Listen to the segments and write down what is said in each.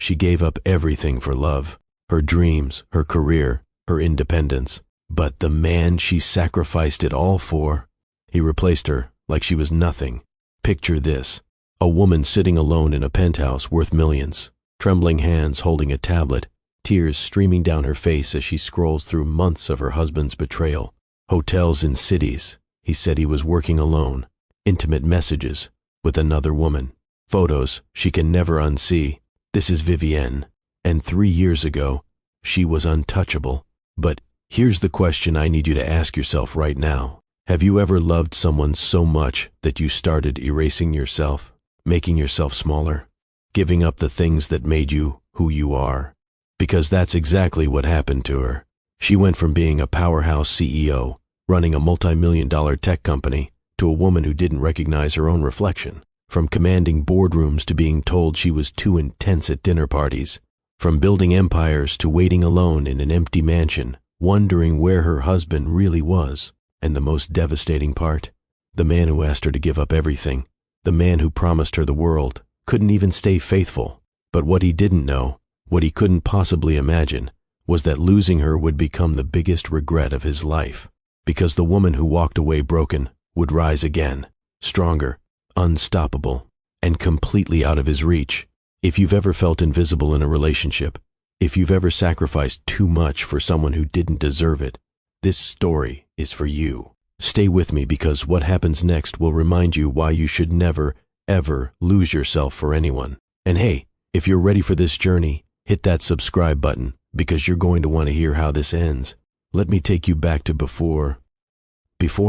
She gave up everything for love, her dreams, her career, her independence. But the man she sacrificed it all for, he replaced her like she was nothing. Picture this: a woman sitting alone in a penthouse worth millions, trembling hands holding a tablet, tears streaming down her face as she scrolls through months of her husband's betrayal. Hotels in cities, he said he was working alone. Intimate messages with another woman. Photos she can never unsee. This is Vivienne. And 3 years ago, she was untouchable. But here's the question I need you to ask yourself right now. Have you ever loved someone so much that you started erasing yourself, making yourself smaller, giving up the things that made you who you are? Because that's exactly what happened to her. She went from being a powerhouse CEO, running a multi-million-dollar tech company, to a woman who didn't recognize her own reflection. From commanding boardrooms to being told she was too intense at dinner parties. From building empires to waiting alone in an empty mansion, wondering where her husband really was. And the most devastating part, the man who asked her to give up everything, the man who promised her the world, couldn't even stay faithful. But what he didn't know, what he couldn't possibly imagine, was that losing her would become the biggest regret of his life. Because the woman who walked away broken would rise again, stronger, unstoppable, and completely out of his reach. If you've ever felt invisible in a relationship, if you've ever sacrificed too much for someone who didn't deserve it, this story is for you. Stay with me, because what happens next will remind you why you should never, ever lose yourself for anyone. And hey, if you're ready for this journey, hit that subscribe button, because you're going to want to hear how this ends. Let me take you back to before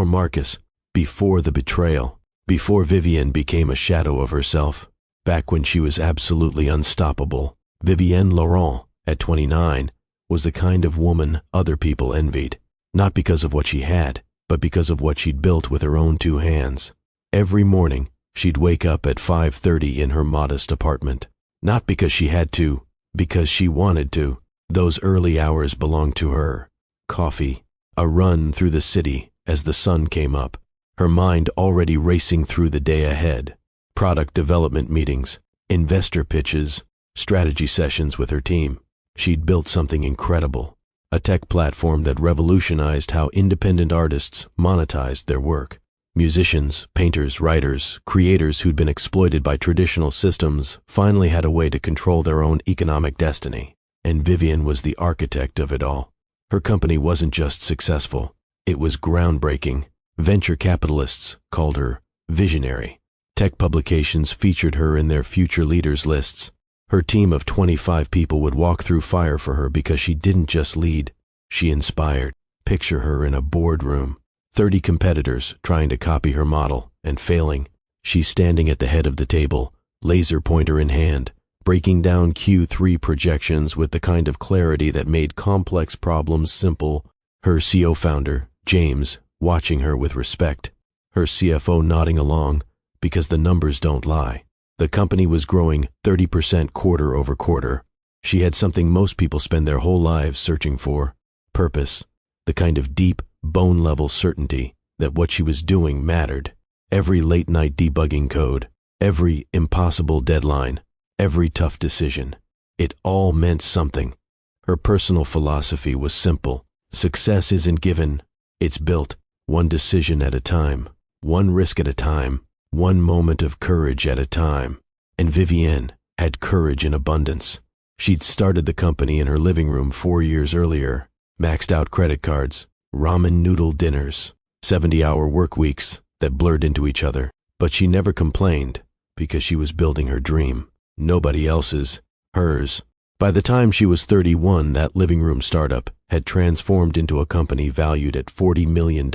Marcus, before the betrayal, before Vivienne became a shadow of herself, back when she was absolutely unstoppable. Vivienne Laurent, at 29, was the kind of woman other people envied, not because of what she had, but because of what she'd built with her own 2 hands. Every morning, she'd wake up at 5:30 in her modest apartment, not because she had to, because she wanted to. Those early hours belonged to her. Coffee, a run through the city as the sun came up, her mind already racing through the day ahead. Product development meetings, investor pitches, strategy sessions with her team. She'd built something incredible, a tech platform that revolutionized how independent artists monetized their work. Musicians, painters, writers, creators who'd been exploited by traditional systems finally had a way to control their own economic destiny. And Vivienne was the architect of it all. Her company wasn't just successful, it was groundbreaking. Venture capitalists called her visionary. Tech publications featured her in their future leaders lists. Her team of 25 people would walk through fire for her because she didn't just lead, she inspired. Picture her in a boardroom, 30 competitors trying to copy her model and failing. She's standing at the head of the table, laser pointer in hand, breaking down Q3 projections with the kind of clarity that made complex problems simple. Her CEO founder, James, watching her with respect. Her CFO nodding along, because the numbers don't lie. The company was growing 30% quarter over quarter. She had something most people spend their whole lives searching for: purpose, the kind of deep, bone-level certainty that what she was doing mattered. Every late-night debugging code, every impossible deadline, every tough decision, it all meant something. Her personal philosophy was simple: success isn't given, it's built, one decision at a time, one risk at a time, one moment of courage at a time. And Vivienne had courage in abundance. She'd started the company in her living room 4 years earlier, maxed out credit cards, ramen noodle dinners, 70-hour work weeks that blurred into each other. But she never complained, because she was building her dream. Nobody else's, hers. By the time she was 31, that living room startup had transformed into a company valued at $40 million.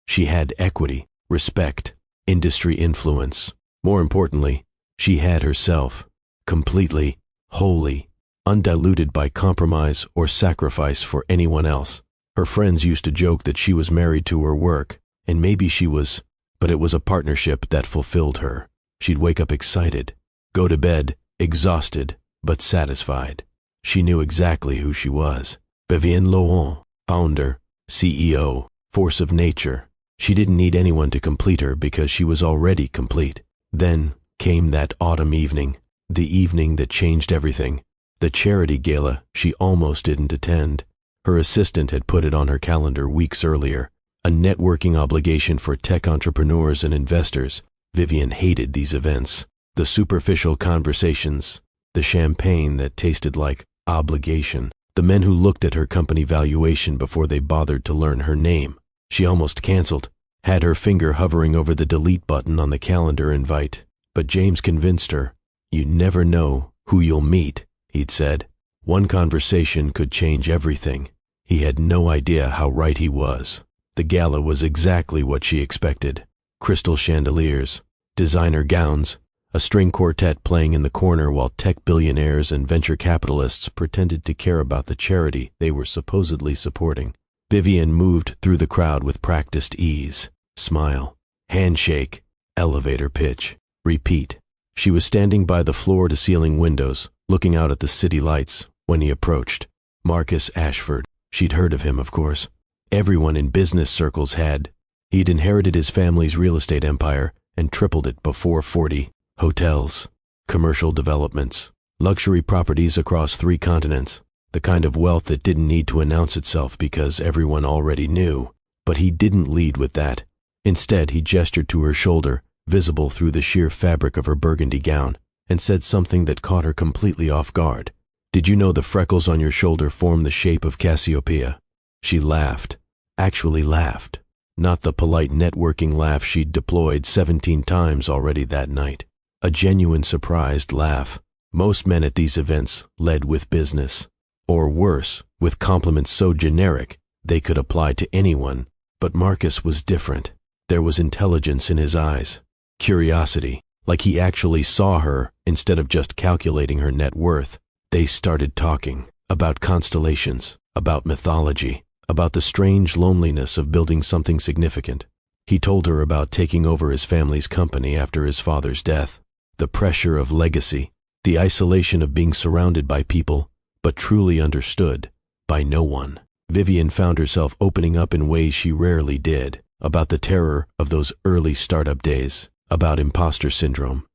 She had equity, respect, industry influence. More importantly, she had herself, completely, wholly, undiluted by compromise or sacrifice for anyone else. Her friends used to joke that she was married to her work, and maybe she was, but it was a partnership that fulfilled her. She'd wake up excited, go to bed exhausted but satisfied. She knew exactly who she was. Vivienne Laurent, founder, CEO, force of nature. She didn't need anyone to complete her because she was already complete. Then came that autumn evening. The evening that changed everything. The charity gala she almost didn't attend. Her assistant had put it on her calendar weeks earlier. A networking obligation for tech entrepreneurs and investors. Vivian hated these events. The superficial conversations. The champagne that tasted like obligation. The men who looked at her company valuation before they bothered to learn her name. She almost canceled. Had her finger hovering over the delete button on the calendar invite. But James convinced her. You never know who you'll meet, he'd said. One conversation could change everything. He had no idea how right he was. The gala was exactly what she expected. Crystal chandeliers, designer gowns, a string quartet playing in the corner while tech billionaires and venture capitalists pretended to care about the charity they were supposedly supporting. Vivian moved through the crowd with practiced ease. Smile, handshake, elevator pitch, repeat. She was standing by the floor-to-ceiling windows, looking out at the city lights, when he approached. Marcus Ashford. She'd heard of him, of course. Everyone in business circles had. He'd inherited his family's real estate empire and tripled it before 40. Hotels, commercial developments, luxury properties across 3 continents. The kind of wealth that didn't need to announce itself because everyone already knew. But he didn't lead with that. Instead, he gestured to her shoulder, visible through the sheer fabric of her burgundy gown, and said something that caught her completely off guard. Did you know the freckles on your shoulder form the shape of Cassiopeia? She laughed. Actually laughed. Not the polite networking laugh she'd deployed 17 times already that night. A genuine surprised laugh. Most men at these events led with business. Or worse, with compliments so generic they could apply to anyone. But Marcus was different. There was intelligence in his eyes. Curiosity, like he actually saw her instead of just calculating her net worth. They started talking about constellations, about mythology, about the strange loneliness of building something significant. He told her about taking over his family's company after his father's death, the pressure of legacy, the isolation of being surrounded by people, but truly understood by no one. Vivian found herself opening up in ways she rarely did, about the terror of those early startup days, about imposter syndrome.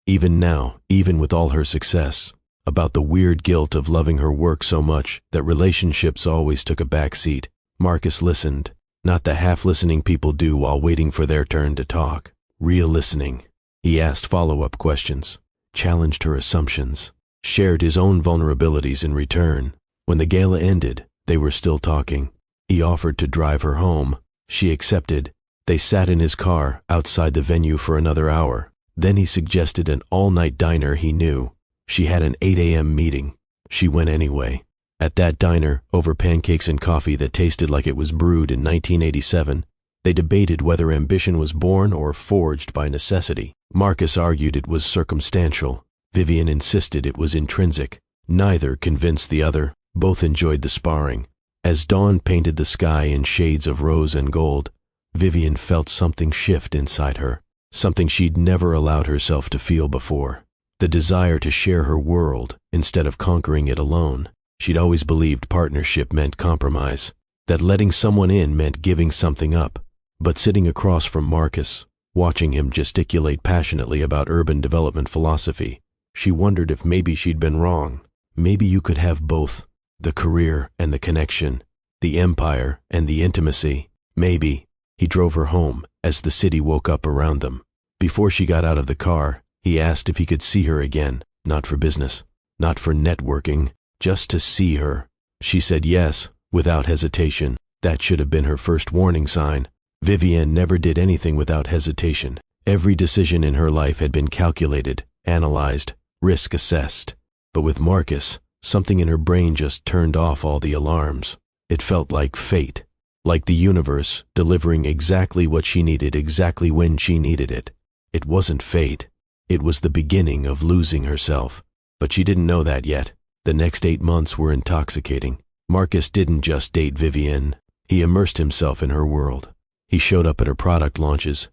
Even now, even with all her success, about the weird guilt of loving her work so much that relationships always took a back seat. Marcus listened, not the half-listening people do while waiting for their turn to talk. Real listening. He asked follow-up questions, challenged her assumptions, shared his own vulnerabilities in return. When the gala ended, they were still talking. He offered to drive her home. She accepted. They sat in his car outside the venue for another hour. Then he suggested an all-night diner he knew. She had an 8 a.m. meeting. She went anyway. At that diner, over pancakes and coffee that tasted like it was brewed in 1987, they debated whether ambition was born or forged by necessity. Marcus argued it was circumstantial. Vivian insisted it was intrinsic. Neither convinced the other. Both enjoyed the sparring. As dawn painted the sky in shades of rose and gold, Vivian felt something shift inside her, something she'd never allowed herself to feel before. The desire to share her world instead of conquering it alone. She'd always believed partnership meant compromise, that letting someone in meant giving something up. But sitting across from Marcus, watching him gesticulate passionately about urban development philosophy, she wondered if maybe she'd been wrong. Maybe you could have both, the career and the connection, the empire and the intimacy. Maybe. He drove her home as the city woke up around them. Before she got out of the car, he asked if he could see her again, not for business, not for networking, just to see her. She said yes, without hesitation. That should have been her first warning sign. Vivian never did anything without hesitation. Every decision in her life had been calculated, analyzed, risk assessed. But with Marcus, something in her brain just turned off all the alarms. It felt like fate, like the universe delivering exactly what she needed exactly when she needed it. It wasn't fate. It was the beginning of losing herself. But she didn't know that yet. The next 8 months were intoxicating. Marcus didn't just date Vivian. He immersed himself in her world. He showed up at her product launches,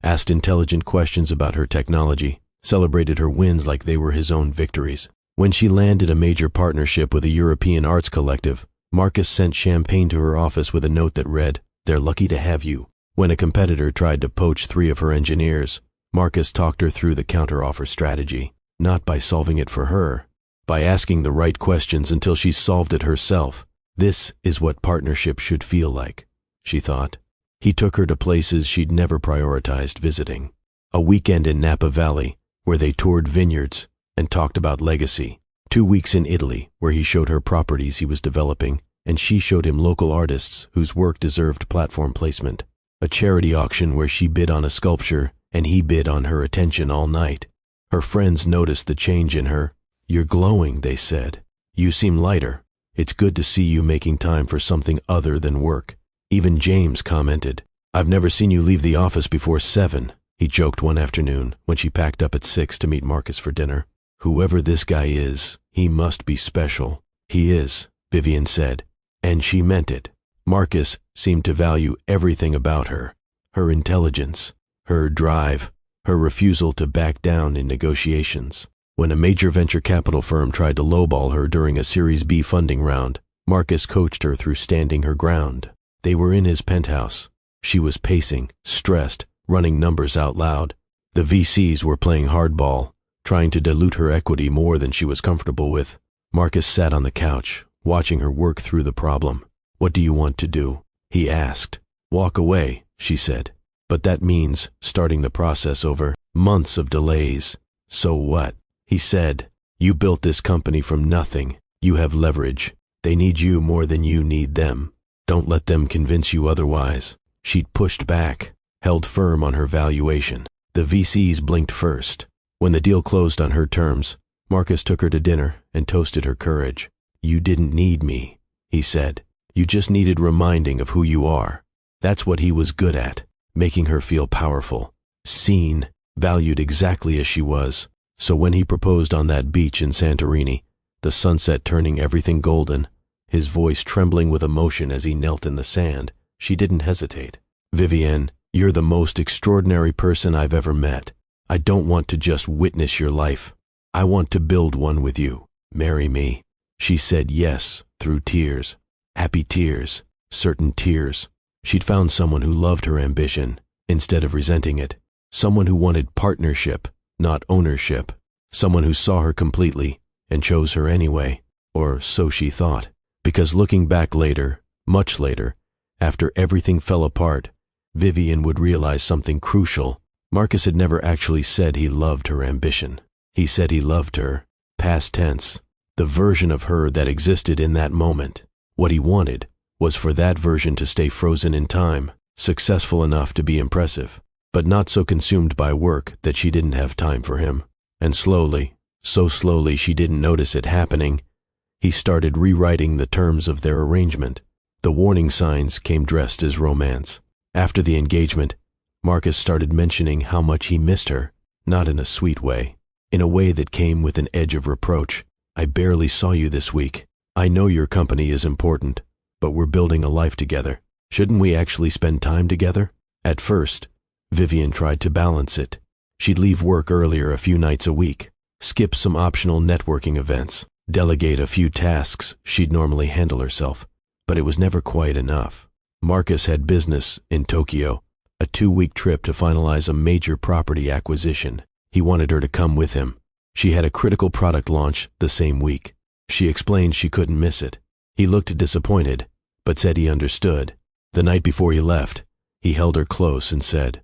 asked intelligent questions about her technology, celebrated her wins like they were his own victories. When she landed a major partnership with a European arts collective, Marcus sent champagne to her office with a note that read, "They're lucky to have you." When a competitor tried to poach 3 of her engineers, Marcus talked her through the counteroffer strategy. not by solving it for her, by asking the right questions until she solved it herself. This is what partnership should feel like, she thought. He took her to places she'd never prioritized visiting. A weekend in Napa Valley, where they toured vineyards and talked about legacy. 2 weeks in Italy, where he showed her properties he was developing, and she showed him local artists whose work deserved platform placement. A charity auction where she bid on a sculpture and he bid on her attention all night. Her friends noticed the change in her. "You're glowing," they said. "You seem lighter. It's good to see you making time for something other than work." Even James commented, "I've never seen you leave the office before 7, he joked one afternoon when she packed up at 6 to meet Marcus for dinner. "Whoever this guy is, he must be special." "He is," Vivian said, and she meant it. Marcus seemed to value everything about her: her intelligence, her drive, her refusal to back down in negotiations. When a major venture capital firm tried to lowball her during a Series B funding round, Marcus coached her through standing her ground. They were in his penthouse. She was pacing, stressed, running numbers out loud. The VCs were playing hardball, trying to dilute her equity more than she was comfortable with. Marcus sat on the couch, watching her work through the problem. "What do you want to do?" he asked. "Walk away," she said. "But that means starting the process over. Months of delays." "So what?" he said. "You built this company from nothing. You have leverage. They need you more than you need them. Don't let them convince you otherwise." She'd pushed back, held firm on her valuation. The VCs blinked first. When the deal closed on her terms, Marcus took her to dinner and toasted her courage. "You didn't need me," he said. "You just needed reminding of who you are." That's what he was good at, making her feel powerful, seen, valued exactly as she was. So when he proposed on that beach in Santorini, the sunset turning everything golden, his voice trembling with emotion as he knelt in the sand, she didn't hesitate. "Vivian, you're the most extraordinary person I've ever met. I don't want to just witness your life. I want to build one with you. Marry me." She said yes through tears. Happy tears, certain tears. She'd found someone who loved her ambition instead of resenting it. Someone who wanted partnership, not ownership. Someone who saw her completely and chose her anyway, or so she thought. Because looking back later, much later, after everything fell apart, Vivian would realize something crucial. Marcus had never actually said he loved her ambition. He said he loved her, past tense, the version of her that existed in that moment. What he wanted was for that version to stay frozen in time, successful enough to be impressive, but not so consumed by work that she didn't have time for him. And slowly, so slowly she didn't notice it happening, he started rewriting the terms of their arrangement. The warning signs came dressed as romance. After the engagement, Marcus started mentioning how much he missed her, not in a sweet way, in a way that came with an edge of reproach. "I barely saw you this week. I know your company is important, but we're building a life together. Shouldn't we actually spend time together?" At first, Vivian tried to balance it. She'd leave work earlier a few nights a week, skip some optional networking events, delegate a few tasks she'd normally handle herself, but it was never quite enough. Marcus had business in Tokyo, a 2-week trip to finalize a major property acquisition. He wanted her to come with him. She had a critical product launch the same week. She explained she couldn't miss it. He looked disappointed, but said he understood. The night before he left, he held her close and said,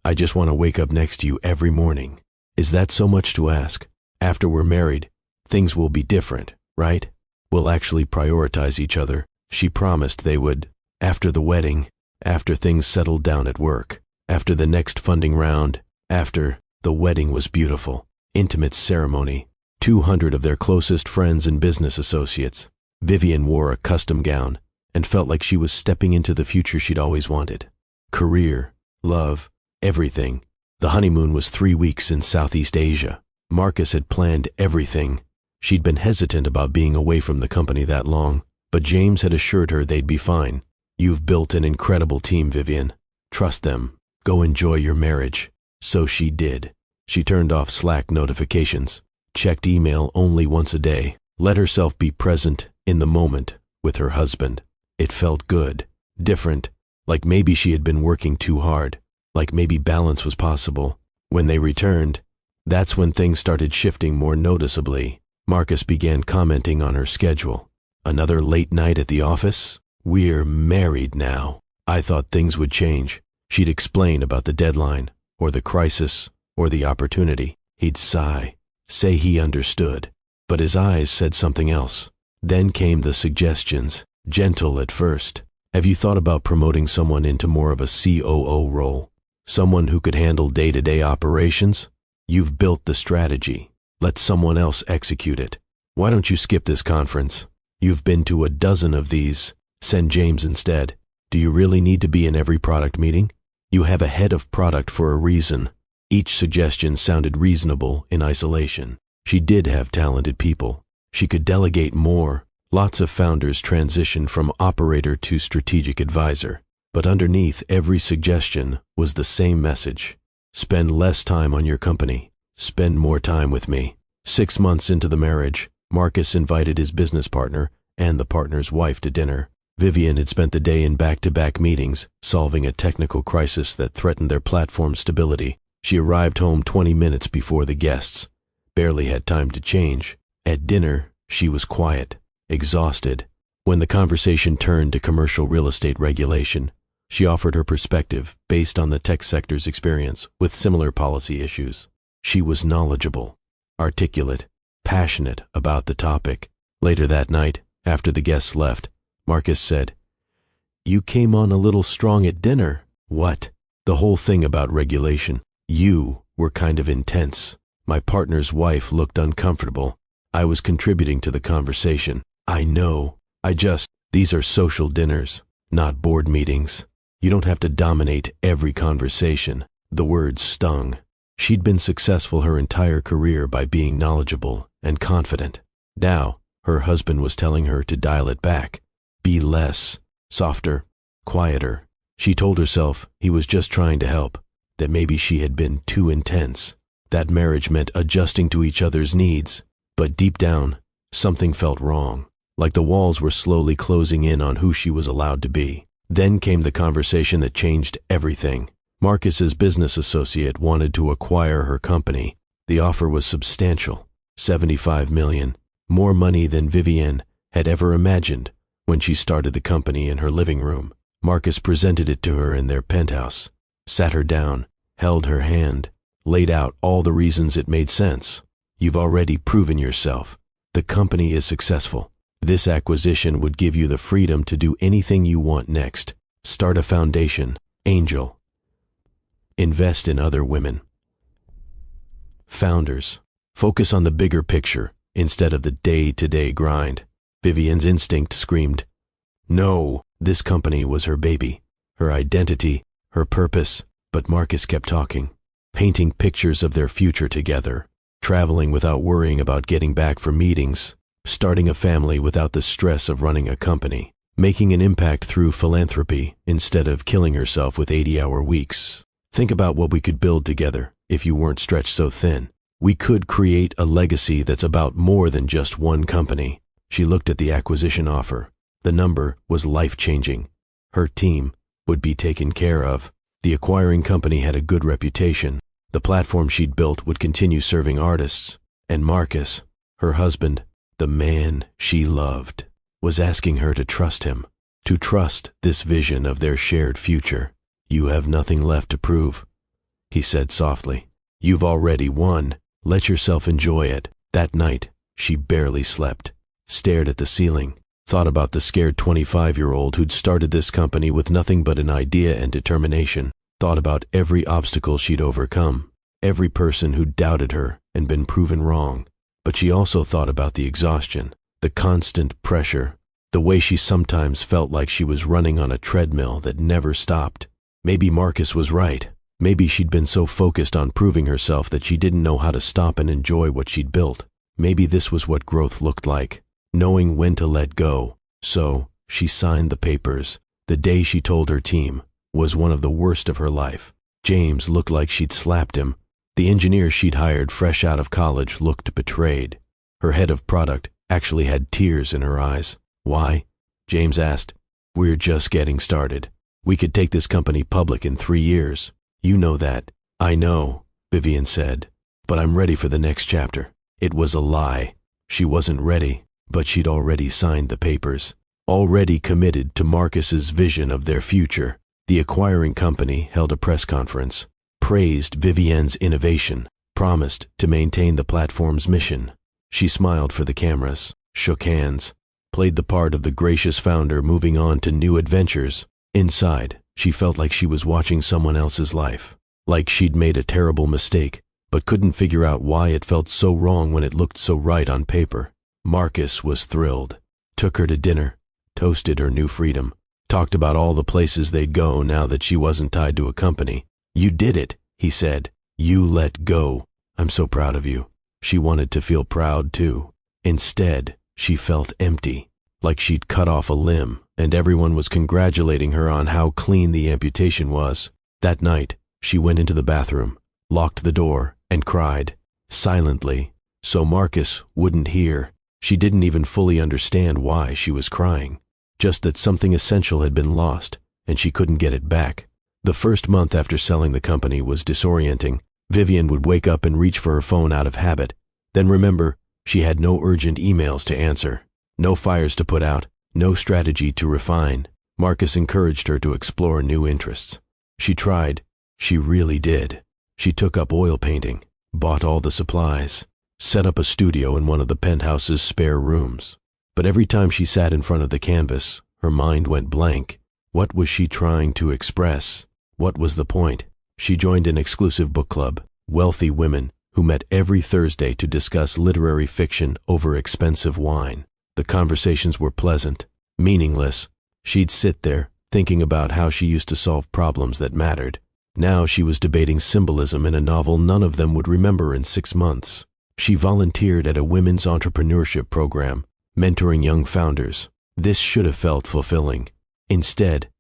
"I just want to wake up next to you every morning. Is that so much to ask? After we're married, things will be different, right? We'll actually prioritize each other." She promised they would, after the wedding, after things settled down at work, after the next funding round, after the wedding was beautiful. Intimate ceremony, 200 of their closest friends and business associates. Vivian wore a custom gown and felt like she was stepping into the future she'd always wanted. Career, love, everything. The honeymoon was 3 weeks in Southeast Asia. Marcus had planned everything. She'd been hesitant about being away from the company that long, but James had assured her they'd be fine. "You've built an incredible team, Vivian. Trust them. Go enjoy your marriage." So she did. She turned off Slack notifications, checked email only once a day, let herself be present in the moment with her husband. It felt good, different, like maybe she had been working too hard, like maybe balance was possible. When they returned, That's when things started shifting more noticeably. Marcus began commenting on her schedule. Another late night at the office? We're married now. I thought things would change. She'd explain about the deadline, or the crisis, or the opportunity. He'd sigh, say he understood. But his eyes said something else. Then came the suggestions, gentle at first. Have you thought about promoting someone into more of a COO role? Someone who could handle day-to-day operations? You've built the strategy. Let someone else execute it. Why don't you skip this conference? You've been to a dozen of these. Send James instead. Do you really need to be in every product meeting? You have a head of product for a reason. Each suggestion sounded reasonable in isolation. She did have talented people. She could delegate more. Lots of founders transition from operator to strategic advisor. But underneath every suggestion was the same message. Spend less time on your company. Spend more time with me. 6 months into the marriage, Marcus invited his business partner and the partner's wife to dinner. Vivian had spent the day in back-to-back meetings, solving a technical crisis that threatened their platform's stability. She arrived home 20 minutes before the guests. Barely had time to change. At dinner, she was quiet, exhausted. When the conversation turned to commercial real estate regulation, she offered her perspective based on the tech sector's experience with similar policy issues. She was knowledgeable, articulate, passionate about the topic. Later that night, after the guests left, Marcus said, "You came on a little strong at dinner." "What?" "The whole thing about regulation. You were kind of intense." My partner's wife looked uncomfortable. I was contributing to the conversation. "I know. These are social dinners, not board meetings. You don't have to dominate every conversation." The words stung. She'd been successful her entire career by being knowledgeable and confident. Now, her husband was telling her to dial it back. Be less, softer, quieter. She told herself he was just trying to help, that maybe she had been too intense. That marriage meant adjusting to each other's needs. But deep down, something felt wrong, like the walls were slowly closing in on who she was allowed to be. Then came the conversation that changed everything. Marcus's business associate wanted to acquire her company. The offer was substantial, $75 million, more money than Vivian had ever imagined when she started the company in her living room. Marcus presented it to her in their penthouse, sat her down, held her hand, laid out all the reasons it made sense. "You've already proven yourself. The company is successful. This acquisition would give you the freedom to do anything you want next. Start a foundation, angel. Invest in other women. Founders. Focus on the bigger picture instead of the day-to-day grind." Vivian's instinct screamed, "No." This company was her baby, her identity, her purpose. But Marcus kept talking, painting pictures of their future together, traveling without worrying about getting back for meetings, starting a family without the stress of running a company, making an impact through philanthropy instead of killing herself with 80-hour weeks. "Think about what we could build together if you weren't stretched so thin. We could create a legacy that's about more than just one company." She looked at the acquisition offer. The number was life-changing. Her team would be taken care of. The acquiring company had a good reputation. The platform she'd built would continue serving artists. And Marcus, her husband, the man she loved, was asking her to trust him, to trust this vision of their shared future. "You have nothing left to prove," he said softly. "You've already won. Let yourself enjoy it." That night, she barely slept, stared at the ceiling, thought about the scared 25-year-old who'd started this company with nothing but an idea and determination, thought about every obstacle she'd overcome, every person who'd doubted her and been proven wrong. But she also thought about the exhaustion, the constant pressure, the way she sometimes felt like she was running on a treadmill that never stopped. Maybe Marcus was right. Maybe she'd been so focused on proving herself that she didn't know how to stop and enjoy what she'd built. Maybe this was what growth looked like, knowing when to let go. So, she signed the papers. The day she told her team was one of the worst of her life. James looked like she'd slapped him. The engineer she'd hired fresh out of college looked betrayed. Her head of product actually had tears in her eyes. "Why?" James asked. "We're just getting started. We could take this company public in 3 years. You know that." "I know," Vivian said. but I'm ready for the next chapter. It was a lie. She wasn't ready, but she'd already signed the papers, already committed to Marcus's vision of their future. The acquiring company held a press conference, praised Vivienne's innovation, promised to maintain the platform's mission. She smiled for the cameras, shook hands, played the part of the gracious founder moving on to new adventures. Inside, she felt like she was watching someone else's life, like she'd made a terrible mistake, but couldn't figure out why it felt so wrong when it looked so right on paper. Marcus was thrilled, took her to dinner, toasted her new freedom, talked about all the places they'd go now that she wasn't tied to a company. "You did it," he said. "You let go. I'm so proud of you." She wanted to feel proud too. Instead, she felt empty, like she'd cut off a limb, and everyone was congratulating her on how clean the amputation was. That night, she went into the bathroom, locked the door, and cried, silently, so Marcus wouldn't hear. She didn't even fully understand why she was crying, just that something essential had been lost, and she couldn't get it back. The first month after selling the company was disorienting. Vivienne would wake up and reach for her phone out of habit, then remember she had no urgent emails to answer, no fires to put out, no strategy to refine. Marcus encouraged her to explore new interests. She tried. She really did. She took up oil painting, bought all the supplies, set up a studio in one of the penthouse's spare rooms. But every time she sat in front of the canvas, her mind went blank. What was she trying to express? What was the point? She joined an exclusive book club, wealthy women who met every Thursday to discuss literary fiction over expensive wine. The conversations were pleasant, meaningless. She'd sit there, thinking about how she used to solve problems that mattered. Now she was debating symbolism in a novel none of them would remember in 6 months. She volunteered at a women's entrepreneurship program, mentoring young founders. This should have felt fulfilling. Instead,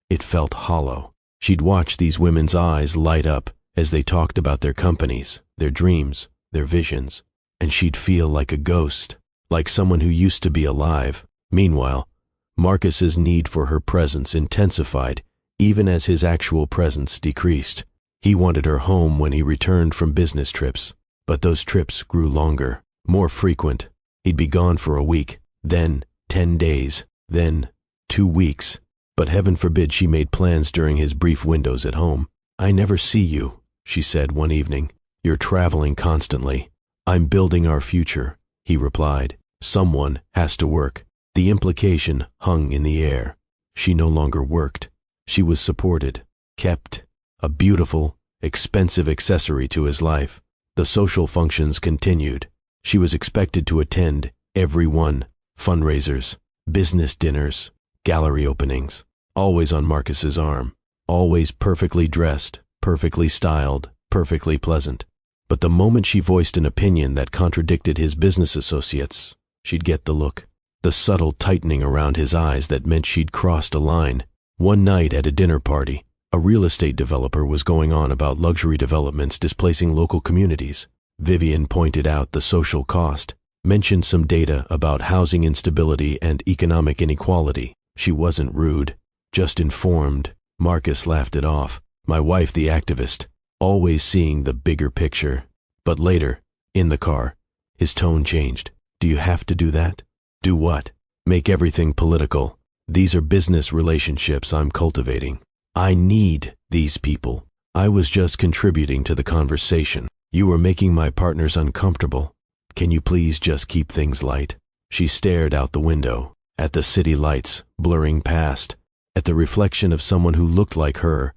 it felt hollow. She'd watch these women's eyes light up as they talked about their companies, their dreams, their visions, and she'd feel like a ghost, like someone who used to be alive. Meanwhile, Marcus's need for her presence intensified even as his actual presence decreased. He wanted her home when he returned from business trips, but those trips grew longer, more frequent. He'd be gone for a week, then 10 days, then 2 weeks. But heaven forbid she made plans during his brief windows at home. "I never see you," she said one evening. "You're traveling constantly." "I'm building our future," he replied. "Someone has to work." The implication hung in the air. She no longer worked. She was supported, kept, a beautiful, expensive accessory to his life. The social functions continued. She was expected to attend every one: fundraisers, business dinners, gallery openings, always on Marcus's arm, always perfectly dressed, perfectly styled, perfectly pleasant. But the moment she voiced an opinion that contradicted his business associates, she'd get the look, the subtle tightening around his eyes that meant she'd crossed a line. One night at a dinner party, a real estate developer was going on about luxury developments displacing local communities. Vivienne pointed out the social cost, mentioned some data about housing instability and economic inequality. She wasn't rude, just informed. Marcus laughed it off. My wife, the activist, always seeing the bigger picture. But later, in the car, his tone changed. "Do you have to do that?" "Do what?" "Make everything political. These are business relationships I'm cultivating. I need these people. I was just contributing to the conversation. You are making my partners uncomfortable. Can you please just keep things light?" She stared out the window, at the city lights blurring past, at the reflection of someone who looked like her,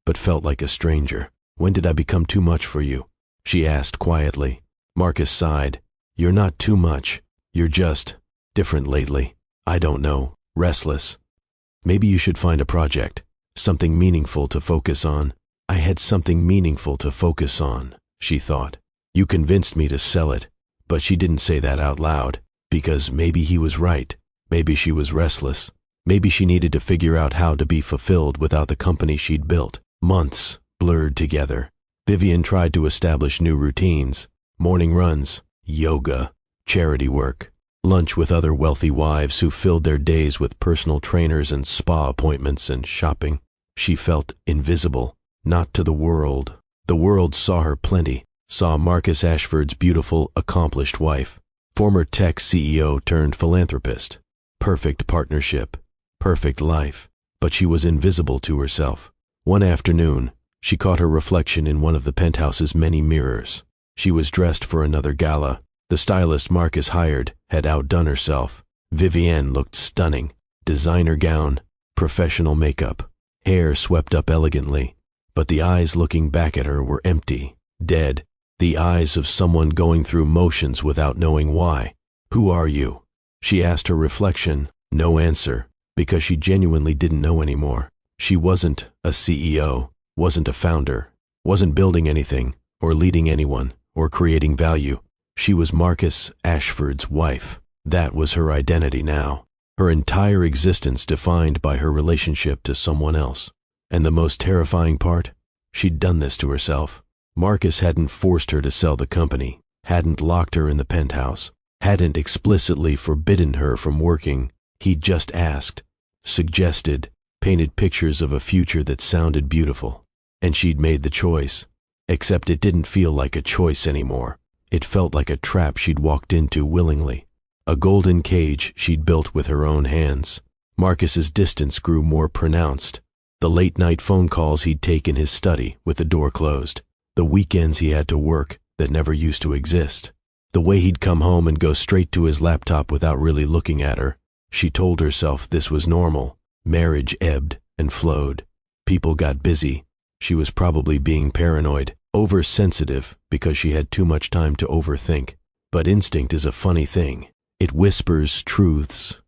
but felt like a stranger. "When did I become too much for you?" she asked quietly. Marcus sighed. "You're not too much. You're just different lately. I don't know. Restless. Maybe you should find a project, something meaningful to focus on." "I had something meaningful to focus on," she thought. "You convinced me to sell it." But she didn't say that out loud, because maybe he was right. Maybe she was restless. Maybe she needed to figure out how to be fulfilled without the company she'd built. Months blurred together. Vivienne tried to establish new routines: morning runs, yoga, charity work, lunch with other wealthy wives who filled their days with personal trainers and spa appointments and shopping. She felt invisible, not to the world. The world saw her plenty, saw Marcus Ashford's beautiful, accomplished wife, former tech CEO turned philanthropist. Perfect partnership, perfect life, but she was invisible to herself. One afternoon, she caught her reflection in one of the penthouse's many mirrors. She was dressed for another gala. The stylist Marcus hired had outdone herself. Vivienne looked stunning. Designer gown, professional makeup, hair swept up elegantly. But the eyes looking back at her were empty, dead. The eyes of someone going through motions without knowing why. "Who are you?" she asked her reflection. No answer, because she genuinely didn't know anymore. She wasn't a CEO, wasn't a founder, wasn't building anything, or leading anyone, or creating value. She was Marcus Ashford's wife. That was her identity now. Her entire existence defined by her relationship to someone else. And the most terrifying part? She'd done this to herself. Marcus hadn't forced her to sell the company, hadn't locked her in the penthouse, hadn't explicitly forbidden her from working. He'd just asked, suggested, painted pictures of a future that sounded beautiful. And she'd made the choice. Except it didn't feel like a choice anymore. It felt like a trap she'd walked into willingly. A golden cage she'd built with her own hands. Marcus's distance grew more pronounced. The late-night phone calls he'd take in his study with the door closed. The weekends he had to work that never used to exist. The way he'd come home and go straight to his laptop without really looking at her. She told herself this was normal. Marriage ebbed and flowed. People got busy. She was probably being paranoid, oversensitive because she had too much time to overthink. But instinct is a funny thing. It whispers truths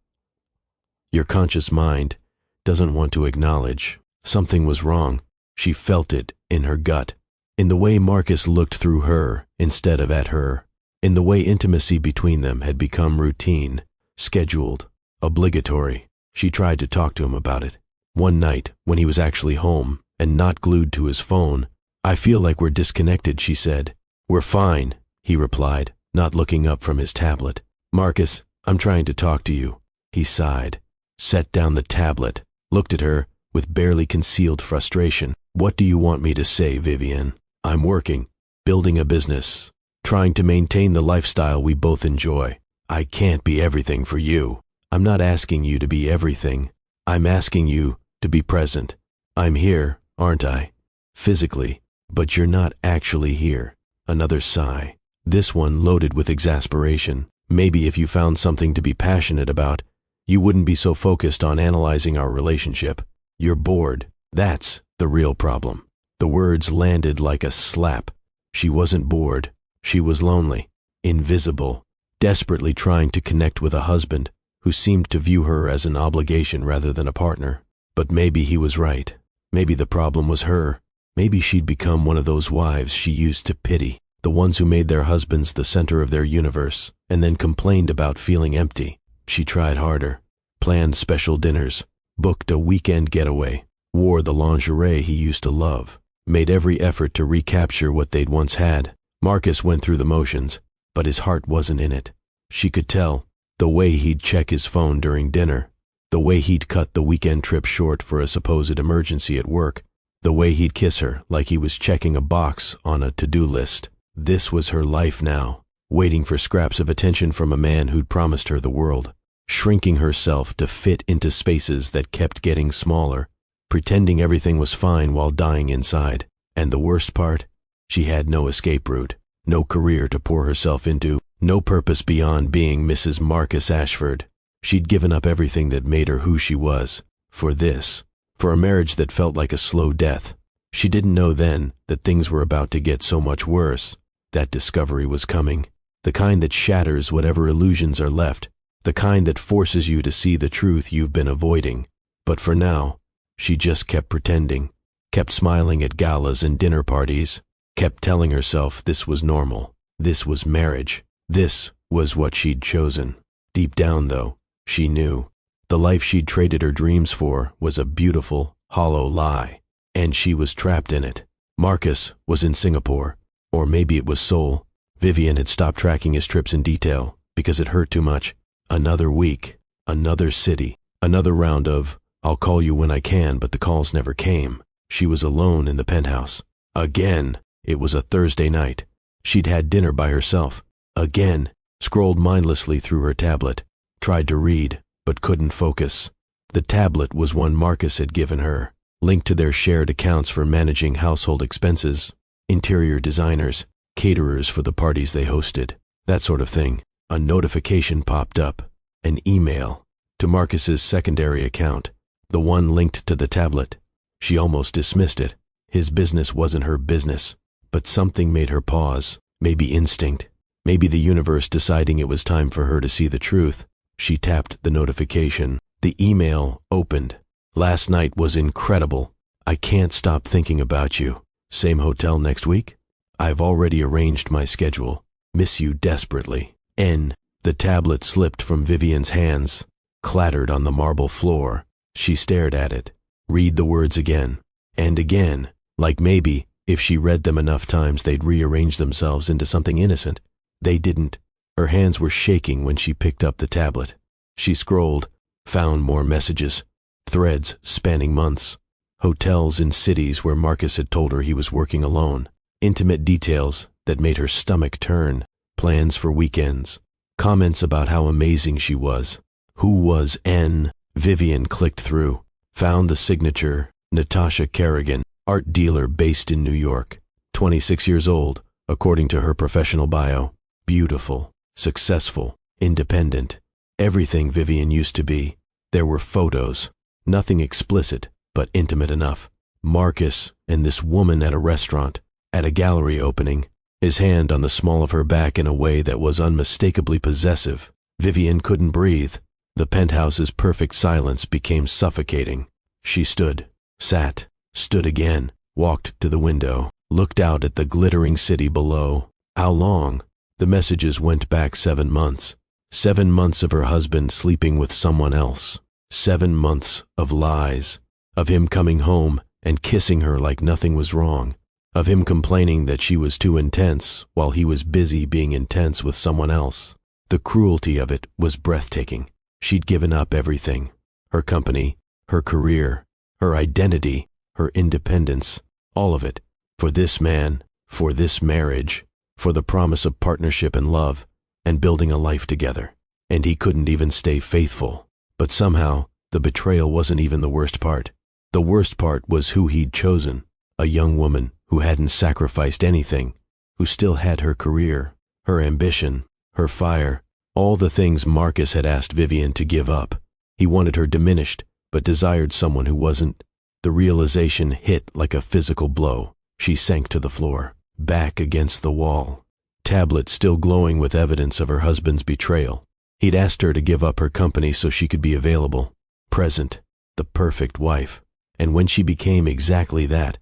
your conscious mind doesn't want to acknowledge. Something was wrong. She felt it in her gut. In the way Marcus looked through her instead of at her. In the way intimacy between them had become routine, scheduled, obligatory. She tried to talk to him about it. One night, when he was actually home and not glued to his phone, "I feel like we're disconnected," she said. "We're fine," he replied, not looking up from his tablet. "Marcus, I'm trying to talk to you." He sighed, set down the tablet, looked at her with barely concealed frustration. "What do you want me to say, Vivienne? I'm working, building a business, trying to maintain the lifestyle we both enjoy. I can't be everything for you. I'm not asking you to be everything. I'm asking you to be present. I'm here, aren't I? Physically, but you're not actually here." Another sigh, this one loaded with exasperation. "Maybe if you found something to be passionate about, you wouldn't be so focused on analyzing our relationship. You're bored. That's the real problem." The words landed like a slap. She wasn't bored. She was lonely, invisible, desperately trying to connect with a husband who seemed to view her as an obligation rather than a partner. But maybe he was right. Maybe the problem was her. Maybe she'd become one of those wives she used to pity, the ones who made their husbands the center of their universe and then complained about feeling empty. She tried harder, planned special dinners, booked a weekend getaway, wore the lingerie he used to love, made every effort to recapture what they'd once had. Marcus went through the motions, but his heart wasn't in it. She could tell, the way he'd check his phone during dinner, the way he'd cut the weekend trip short for a supposed emergency at work, the way he'd kiss her like he was checking a box on a to-do list. This was her life now, waiting for scraps of attention from a man who'd promised her the world, shrinking herself to fit into spaces that kept getting smaller, pretending everything was fine while dying inside. And the worst part? She had no escape route, no career to pour herself into, no purpose beyond being Mrs. Marcus Ashford. She'd given up everything that made her who she was, for this, for a marriage that felt like a slow death. She didn't know then that things were about to get so much worse. That discovery was coming, the kind that shatters whatever illusions are left, the kind that forces you to see the truth you've been avoiding. But for now, she just kept pretending, kept smiling at galas and dinner parties, kept telling herself this was normal, this was marriage, this was what she'd chosen. Deep down, though, she knew the life she'd traded her dreams for was a beautiful, hollow lie, and she was trapped in it. Marcus was in Singapore, or maybe it was Seoul. Vivienne had stopped tracking his trips in detail because it hurt too much. Another week, another city, another round of, "I'll call you when I can," but the calls never came. She was alone in the penthouse. Again, it was a Thursday night. She'd had dinner by herself. Again. Scrolled mindlessly through her tablet. Tried to read, but couldn't focus. The tablet was one Marcus had given her, linked to their shared accounts for managing household expenses, interior designers, caterers for the parties they hosted, that sort of thing. A notification popped up. An email. To Marcus's secondary account. The one linked to the tablet. She almost dismissed it. His business wasn't her business. But something made her pause. Maybe instinct. Maybe the universe deciding it was time for her to see the truth. She tapped the notification. The email opened. Last night was incredible. I can't stop thinking about you. Same hotel next week? I've already arranged my schedule. Miss you desperately. N. The tablet slipped from Vivian's hands, clattered on the marble floor. She stared at it. Read the words again. And again. Like maybe, if she read them enough times, they'd rearrange themselves into something innocent. They didn't. Her hands were shaking when she picked up the tablet. She scrolled, found more messages, threads spanning months, hotels in cities where Marcus had told her he was working alone, intimate details that made her stomach turn, plans for weekends, comments about how amazing she was. Who was N? Vivian clicked through, found the signature, Natasha Kerrigan, art dealer based in New York, 26 years old, according to her professional bio. Beautiful, successful, independent, everything Vivian used to be. There were photos, nothing explicit, but intimate enough. Marcus and this woman at a restaurant, at a gallery opening, his hand on the small of her back in a way that was unmistakably possessive. Vivian couldn't breathe. The penthouse's perfect silence became suffocating. She stood, sat, stood again, walked to the window, looked out at the glittering city below. How long? The messages went back 7 months. 7 months of her husband sleeping with someone else. 7 months of lies. Of him coming home and kissing her like nothing was wrong. Of him complaining that she was too intense while he was busy being intense with someone else. The cruelty of it was breathtaking. She'd given up everything. Her company, her career, her identity, her independence, all of it. For this man, for this marriage, for the promise of partnership and love, and building a life together. And he couldn't even stay faithful. But somehow, the betrayal wasn't even the worst part. The worst part was who he'd chosen. A young woman who hadn't sacrificed anything, who still had her career, her ambition, her fire, all the things Marcus had asked Vivian to give up. He wanted her diminished, but desired someone who wasn't. The realization hit like a physical blow. She sank to the floor, back against the wall. Tablet still glowing with evidence of her husband's betrayal. He'd asked her to give up her company so she could be available, present, the perfect wife. And when she became exactly that,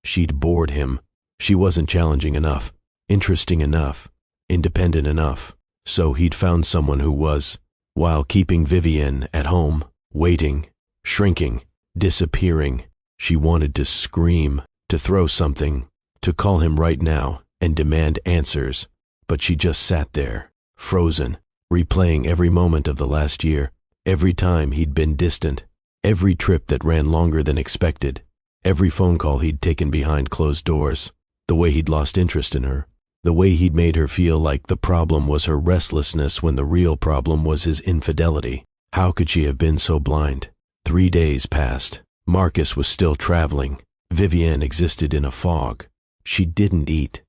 she'd bored him. She wasn't challenging enough, interesting enough, independent enough. So he'd found someone who was, while keeping Vivian at home, waiting, shrinking, disappearing. She wanted to scream, to throw something, to call him right now and demand answers. But she just sat there, frozen, replaying every moment of the last year, every time he'd been distant, every trip that ran longer than expected, every phone call he'd taken behind closed doors, the way he'd lost interest in her, the way he'd made her feel like the problem was her restlessness when the real problem was his infidelity. How could she have been so blind? 3 days passed. Marcus was still traveling. Vivian existed in a fog. She didn't eat,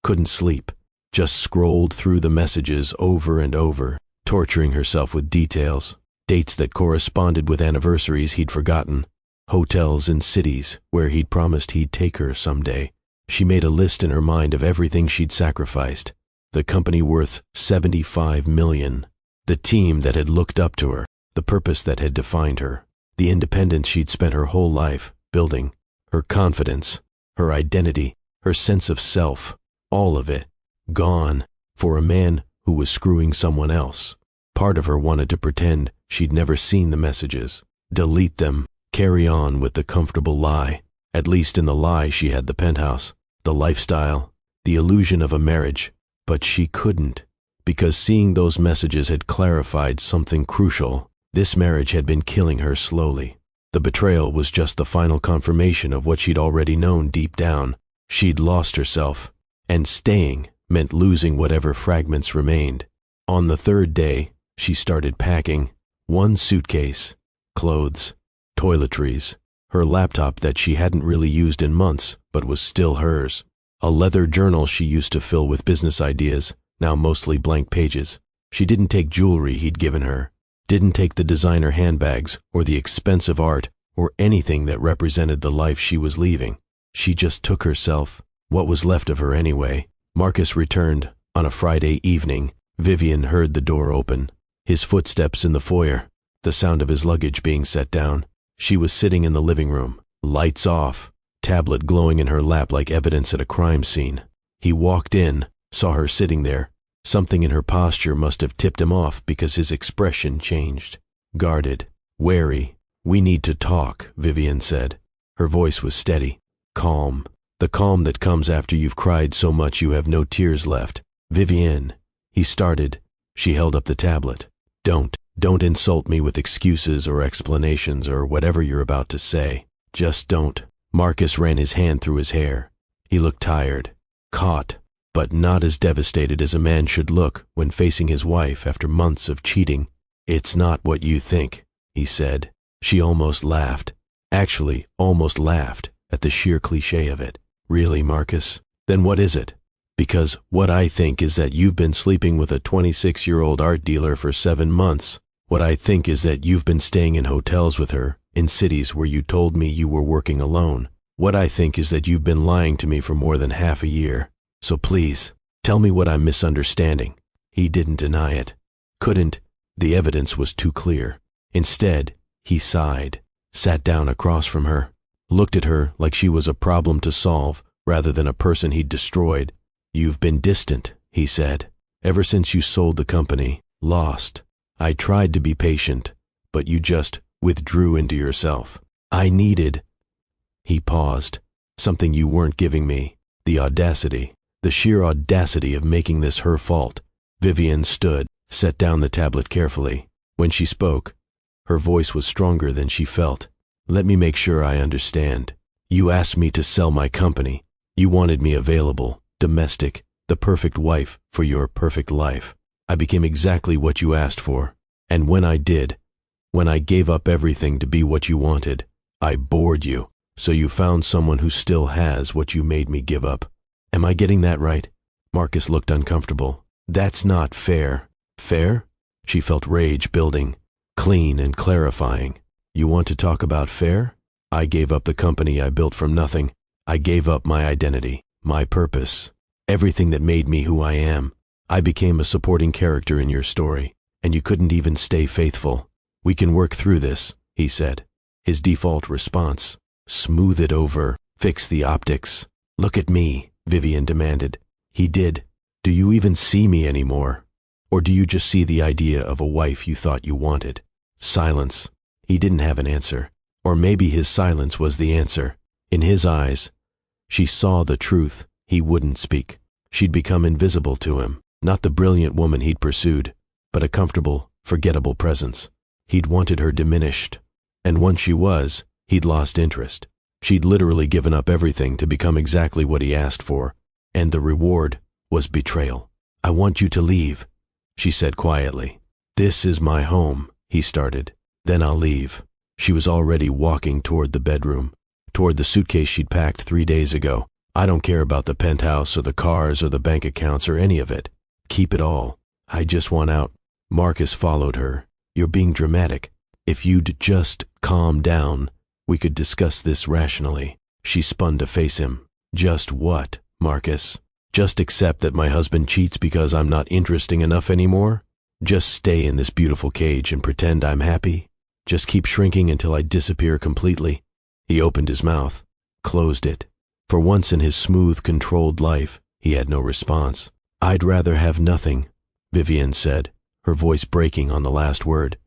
couldn't sleep, just scrolled through the messages over and over, torturing herself with details, dates that corresponded with anniversaries he'd forgotten, hotels and cities where he'd promised he'd take her someday. She made a list in her mind of everything she'd sacrificed. The company worth $75 million. The team that had looked up to her. The purpose that had defined her. The independence she'd spent her whole life building. Her confidence. Her identity. Her sense of self. All of it. Gone. For a man who was screwing someone else. Part of her wanted to pretend she'd never seen the messages. Delete them. Carry on with the comfortable lie. At least in the lie she had the penthouse. The lifestyle, the illusion of a marriage, but she couldn't, because seeing those messages had clarified something crucial. This marriage had been killing her slowly. The betrayal was just the final confirmation of what she'd already known deep down. She'd lost herself, and staying meant losing whatever fragments remained. On the third day, she started packing. One suitcase, clothes, toiletries, her laptop that she hadn't really used in months but was still hers, a leather journal she used to fill with business ideas, now mostly blank pages. She didn't take jewelry he'd given her, didn't take the designer handbags or the expensive art or anything that represented the life she was leaving. She just took herself, what was left of her anyway. Marcus returned on a Friday evening. Vivian heard the door open, his footsteps in the foyer, the sound of his luggage being set down. She was sitting in the living room, lights off, tablet glowing in her lap like evidence at a crime scene. He walked in, saw her sitting there. Something in her posture must have tipped him off because his expression changed. Guarded, wary. "We need to talk," Vivian said. Her voice was steady, calm. The calm that comes after you've cried so much you have no tears left. "Vivian," he started. She held up the tablet. Don't insult me with excuses or explanations or whatever you're about to say. Just don't." Marcus ran his hand through his hair. He looked tired, caught, but not as devastated as a man should look when facing his wife after months of cheating. "It's not what you think," he said. She almost laughed, actually almost laughed at the sheer cliché of it. "Really, Marcus? Then what is it?" "Because what I think is that you've been sleeping with a 26-year-old art dealer for 7 months. What I think is that you've been staying in hotels with her, in cities where you told me you were working alone. What I think is that you've been lying to me for more than half a year. So please, tell me what I'm misunderstanding." He didn't deny it. Couldn't. The evidence was too clear. Instead, he sighed, sat down across from her, looked at her like she was a problem to solve rather than a person he'd destroyed. "You've been distant," he said, "ever since you sold the company, lost. I tried to be patient, but you just withdrew into yourself. I needed—" He paused. "Something you weren't giving me. The audacity, the sheer audacity of making this her fault." Vivian stood, set down the tablet carefully. When she spoke, her voice was stronger than she felt. "Let me make sure I understand. You asked me to sell my company. You wanted me available, domestic, the perfect wife for your perfect life. I became exactly what you asked for. And when I did, when I gave up everything to be what you wanted, I bored you. So you found someone who still has what you made me give up. Am I getting that right?" Marcus looked uncomfortable. "That's not fair." "Fair?" She felt rage building, clean and clarifying. "You want to talk about fair? I gave up the company I built from nothing. I gave up my identity, my purpose, everything that made me who I am. I became a supporting character in your story, and you couldn't even stay faithful. We can work through this," he said. His default response: "Smooth it over, fix the optics." "Look at me," Vivian demanded. He did. "Do you even see me anymore? Or do you just see the idea of a wife you thought you wanted?" Silence. He didn't have an answer. Or maybe his silence was the answer. In his eyes, she saw the truth. He wouldn't speak. She'd become invisible to him. Not the brilliant woman he'd pursued, but a comfortable, forgettable presence. He'd wanted her diminished. And once she was, he'd lost interest. She'd literally given up everything to become exactly what he asked for. And the reward was betrayal. "I want you to leave," she said quietly. "This is my home," he started. "Then I'll leave." She was already walking toward the bedroom, toward the suitcase she'd packed 3 days ago. "I don't care about the penthouse or the cars or the bank accounts or any of it. Keep it all. I just want out." Marcus followed her. "You're being dramatic. If you'd just calm down, we could discuss this rationally." She spun to face him. "Just what, Marcus? Just accept that my husband cheats because I'm not interesting enough anymore? Just stay in this beautiful cage and pretend I'm happy? Just keep shrinking until I disappear completely?" He opened his mouth, closed it. For once in his smooth, controlled life, he had no response. "I'd rather have nothing," Vivian said, her voice breaking on the last word,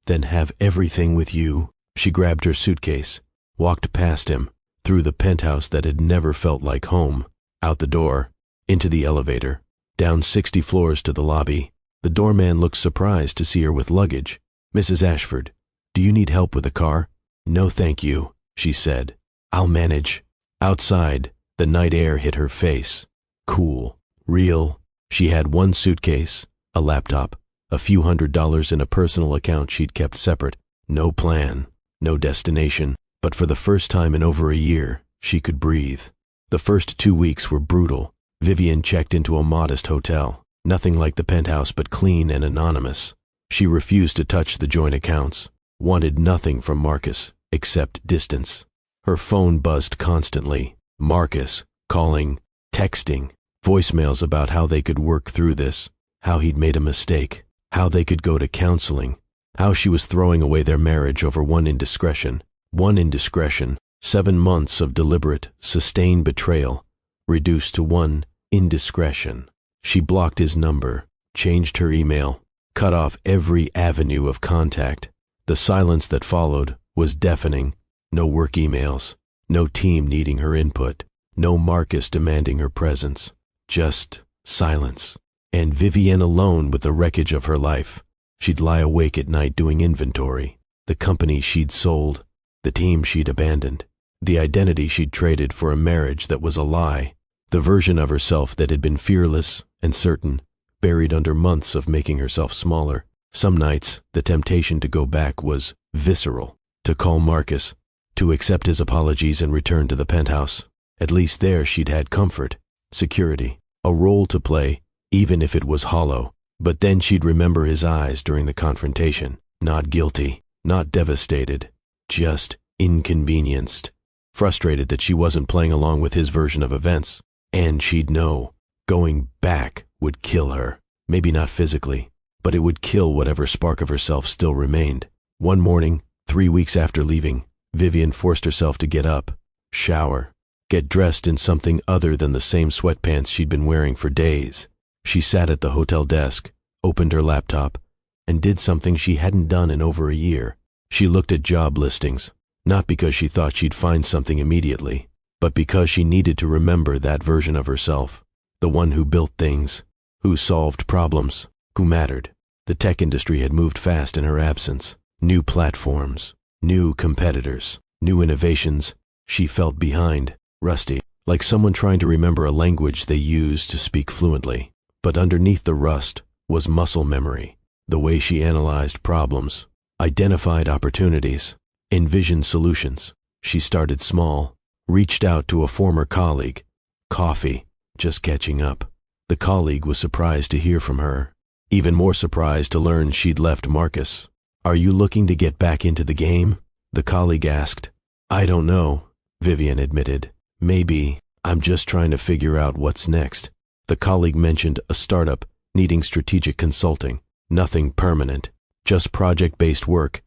"than have everything with you." She grabbed her suitcase, walked past him, through the penthouse that had never felt like home, out the door, into the elevator, down 60 floors to the lobby. The doorman looked surprised to see her with luggage. "Mrs. Ashford, do you need help with the car?" "No, thank you," she said. "I'll manage." Outside, the night air hit her face. Cool, Real. She had one suitcase, a laptop, a few $100s in a personal account she'd kept separate. No plan, no destination, but for the first time in over a year, she could breathe. The first 2 weeks were brutal. Vivian checked into a modest hotel, nothing like the penthouse but clean and anonymous. She refused to touch the joint accounts, wanted nothing from Marcus except distance. Her phone buzzed constantly. Marcus, calling, texting, voicemails about how they could work through this, how he'd made a mistake, how they could go to counseling, how she was throwing away their marriage over one indiscretion. 7 months of deliberate, sustained betrayal, reduced to one indiscretion. She blocked his number, changed her email, cut off every avenue of contact. The silence that followed was deafening. No work emails, no team needing her input, no Marcus demanding her presence. Just silence. And Vivian alone with the wreckage of her life. She'd lie awake at night doing inventory. The company she'd sold, the team she'd abandoned, the identity she'd traded for a marriage that was a lie, the version of herself that had been fearless and certain, buried under months of making herself smaller. Some nights, the temptation to go back was visceral. To call Marcus, to accept his apologies and return to the penthouse. At least there she'd had comfort, security, a role to play, even if it was hollow. But then she'd remember his eyes during the confrontation. Not guilty, not devastated, just inconvenienced, frustrated that she wasn't playing along with his version of events. And she'd know, going back would kill her. Maybe not physically, but it would kill whatever spark of herself still remained. One morning, 3 weeks after leaving, Vivian forced herself to get up, shower, get dressed in something other than the same sweatpants she'd been wearing for days. She sat at the hotel desk, opened her laptop, and did something she hadn't done in over a year. She looked at job listings, not because she thought she'd find something immediately, but because she needed to remember that version of herself, the one who built things, who solved problems, who mattered. The tech industry had moved fast in her absence. New platforms, new competitors, new innovations. She felt behind, rusty, like someone trying to remember a language they used to speak fluently. But underneath the rust was muscle memory, the way she analyzed problems, identified opportunities, envisioned solutions. She started small, reached out to a former colleague. Coffee, just catching up. The colleague was surprised to hear from her, even more surprised to learn she'd left Marcus. "Are you looking to get back into the game?" the colleague asked. "I don't know," Vivian admitted. "Maybe. I'm just trying to figure out what's next." The colleague mentioned a startup needing strategic consulting. Nothing permanent, just project-based work,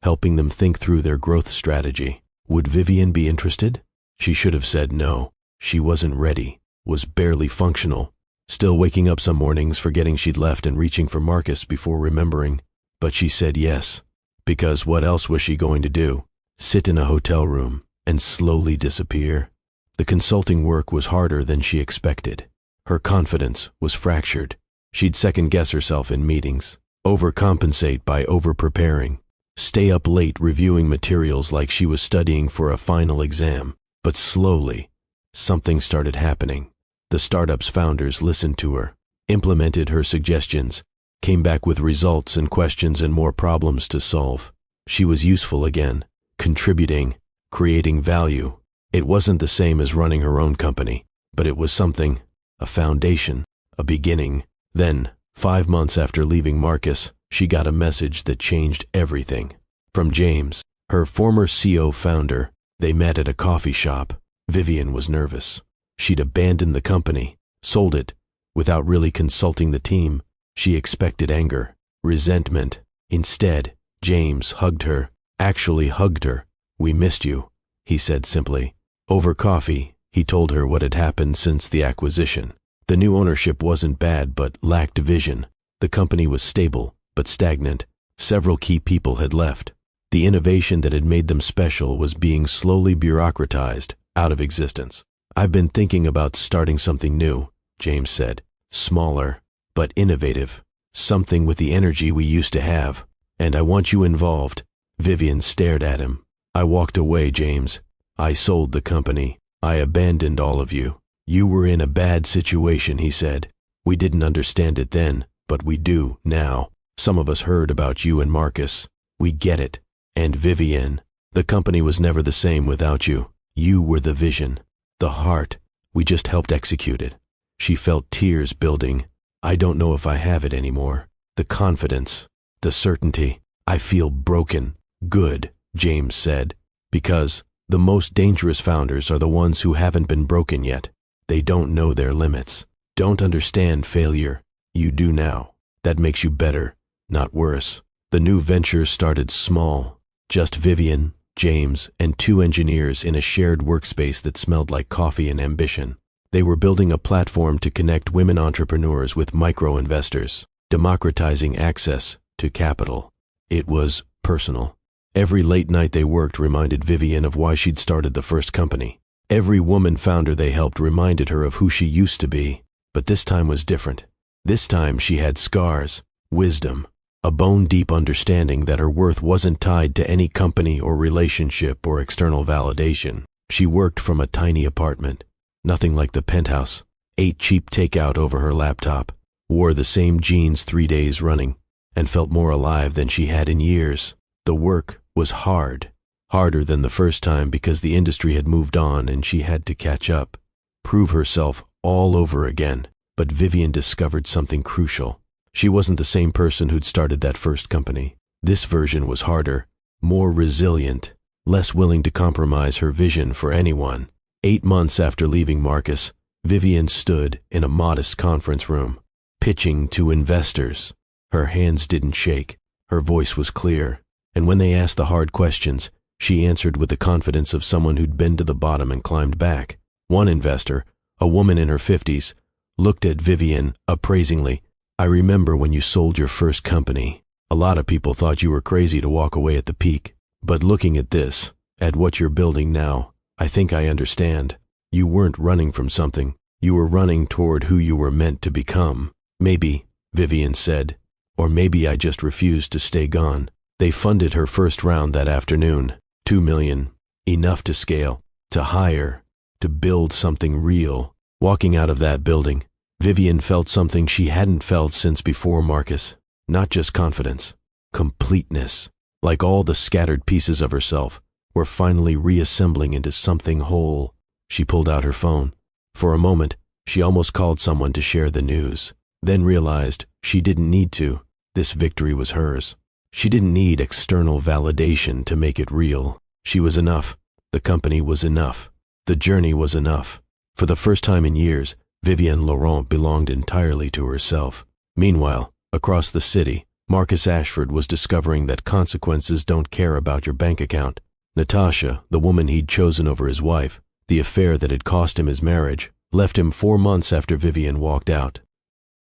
helping them think through their growth strategy. Would Vivian be interested? She should have said no. She wasn't ready, was barely functional, still waking up some mornings forgetting she'd left and reaching for Marcus before remembering. But she said yes, because what else was she going to do? Sit in a hotel room and slowly disappear? The consulting work was harder than she expected. Her confidence was fractured. She'd second-guess herself in meetings, overcompensate by over-preparing, stay up late reviewing materials like she was studying for a final exam. But slowly, something started happening. The startup's founders listened to her, implemented her suggestions, came back with results and questions and more problems to solve. She was useful again, contributing, creating value. It wasn't the same as running her own company, but it was something, a foundation, a beginning. Then, 5 months after leaving Marcus, she got a message that changed everything. From James, her former CO founder. They met at a coffee shop. Vivian was nervous. She'd abandoned the company, sold it, without really consulting the team. She expected anger, resentment. Instead, James hugged her, actually hugged her. "We missed you," he said simply. Over coffee, he told her what had happened since the acquisition. The new ownership wasn't bad but lacked vision. The company was stable but stagnant. Several key people had left. The innovation that had made them special was being slowly bureaucratized out of existence. "I've been thinking about starting something new," James said. "Smaller, but innovative. Something with the energy we used to have. And I want you involved." Vivian stared at him. "I walked away, James. I sold the company. I abandoned all of you. You were in a bad situation, he said. We didn't understand it then, but we do now. Some of us heard about you and Marcus. We get it. And Vivienne, the company was never the same without you. You were the vision, the heart. We just helped execute it. She felt tears building. I don't know if I have it anymore. The confidence, the certainty. I feel broken. Good, James said. Because the most dangerous founders are the ones who haven't been broken yet. They don't know their limits, don't understand failure. You do now. That makes you better, not worse. The new venture started small. Just Vivienne, James, and 2 engineers in a shared workspace that smelled like coffee and ambition. They were building a platform to connect women entrepreneurs with micro-investors, democratizing access to capital. It was personal. Every late night they worked reminded Vivienne of why she'd started the first company. Every woman founder they helped reminded her of who she used to be. But this time was different. This time she had scars, wisdom, a bone-deep understanding that her worth wasn't tied to any company or relationship or external validation. She worked from a tiny apartment, nothing like the penthouse, ate cheap takeout over her laptop, wore the same jeans 3 days running, and felt more alive than she had in years. The work was hard, harder than the first time because the industry had moved on and she had to catch up, prove herself all over again. But Vivienne discovered something crucial. She wasn't the same person who'd started that first company. This version was harder, more resilient, less willing to compromise her vision for anyone. 8 months after leaving Marcus, Vivienne stood in a modest conference room, pitching to investors. Her hands didn't shake, her voice was clear, and when they asked the hard questions, she answered with the confidence of someone who'd been to the bottom and climbed back. One investor, a woman in her 50s, looked at Vivienne appraisingly. I remember when you sold your first company. A lot of people thought you were crazy to walk away at the peak. But looking at this, at what you're building now, I think I understand. You weren't running from something. You were running toward who you were meant to become. Maybe, Vivienne said, or maybe I just refused to stay gone. They funded her first round that afternoon. $2 million. Enough to scale, to hire, to build something real. Walking out of that building, Vivienne felt something she hadn't felt since before Marcus. Not just confidence, completeness. Like all the scattered pieces of herself were finally reassembling into something whole. She pulled out her phone. For a moment, she almost called someone to share the news, then realized she didn't need to. This victory was hers. She didn't need external validation to make it real. She was enough. The company was enough. The journey was enough. For the first time in years, Vivienne Laurent belonged entirely to herself. Meanwhile, across the city, Marcus Ashford was discovering that consequences don't care about your bank account. Natasha, the woman he'd chosen over his wife, the affair that had cost him his marriage, left him 4 months after Vivienne walked out.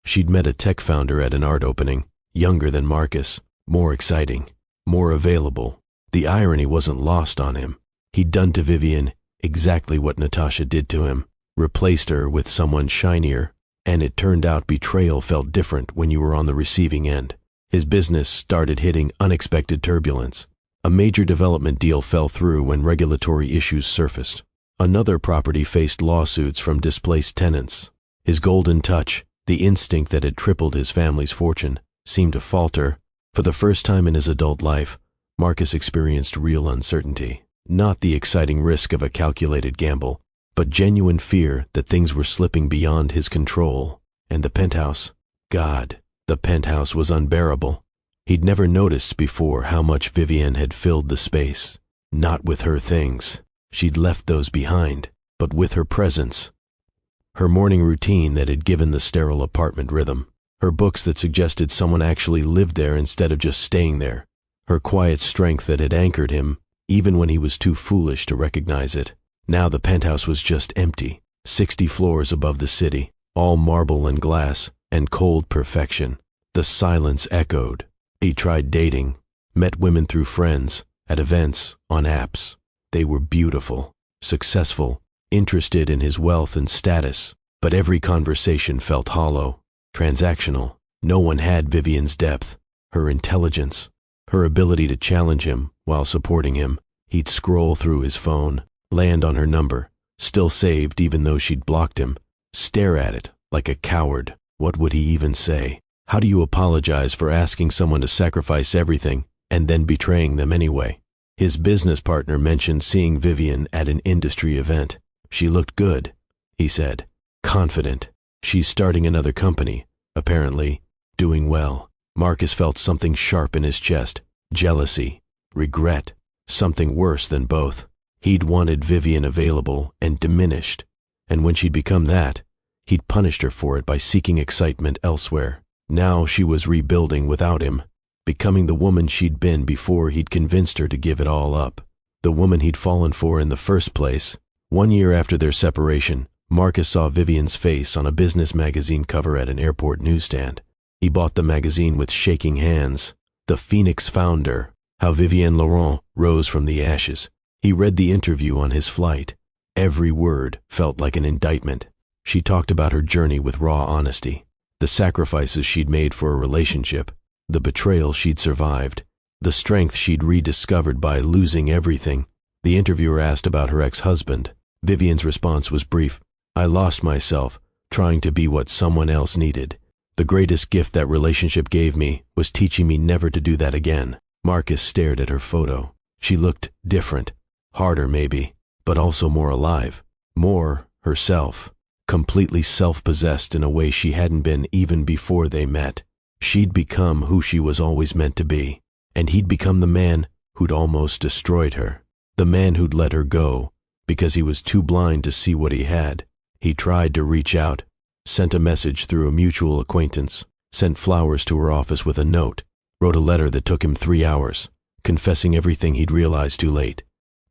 She'd met a tech founder at an art opening, younger than Marcus, more exciting, more available. The irony wasn't lost on him. He'd done to Vivienne exactly what Natasha did to him, replaced her with someone shinier, and it turned out betrayal felt different when you were on the receiving end. His business started hitting unexpected turbulence. A major development deal fell through when regulatory issues surfaced. Another property faced lawsuits from displaced tenants. His golden touch, the instinct that had tripled his family's fortune, seemed to falter. For the first time in his adult life, Marcus experienced real uncertainty. Not the exciting risk of a calculated gamble, but genuine fear that things were slipping beyond his control. And the penthouse, God, the penthouse was unbearable. He'd never noticed before how much Vivienne had filled the space. Not with her things. She'd left those behind, but with her presence. Her morning routine that had given the sterile apartment rhythm. Her books that suggested someone actually lived there instead of just staying there. Her quiet strength that had anchored him, even when he was too foolish to recognize it. Now the penthouse was just empty, 60 floors above the city, all marble and glass, and cold perfection. The silence echoed. He tried dating, met women through friends, at events, on apps. They were beautiful, successful, interested in his wealth and status, but every conversation felt hollow, transactional. No one had Vivienne's depth, her intelligence, her ability to challenge him while supporting him. He'd scroll through his phone, land on her number, still saved even though she'd blocked him. Stare at it, like a coward. What would he even say? How do you apologize for asking someone to sacrifice everything and then betraying them anyway? His business partner mentioned seeing Vivian at an industry event. She looked good, he said, confident. She's starting another company, apparently, doing well. Marcus felt something sharp in his chest, jealousy, regret, something worse than both. He'd wanted Vivian available and diminished, and when she'd become that, he'd punished her for it by seeking excitement elsewhere. Now she was rebuilding without him, becoming the woman she'd been before he'd convinced her to give it all up. The woman he'd fallen for in the first place. 1 year after their separation, Marcus saw Vivian's face on a business magazine cover at an airport newsstand. He bought the magazine with shaking hands. The Phoenix founder, how Vivienne Laurent rose from the ashes. He read the interview on his flight. Every word felt like an indictment. She talked about her journey with raw honesty, the sacrifices she'd made for a relationship, the betrayal she'd survived, the strength she'd rediscovered by losing everything. The interviewer asked about her ex-husband. Vivian's response was brief. I lost myself, trying to be what someone else needed. The greatest gift that relationship gave me was teaching me never to do that again. Marcus stared at her photo. She looked different, harder maybe, but also more alive, more herself, completely self-possessed in a way she hadn't been even before they met. She'd become who she was always meant to be, and he'd become the man who'd almost destroyed her, the man who'd let her go because he was too blind to see what he had. He tried to reach out, sent a message through a mutual acquaintance, sent flowers to her office with a note, wrote a letter that took him 3 hours, confessing everything he'd realized too late.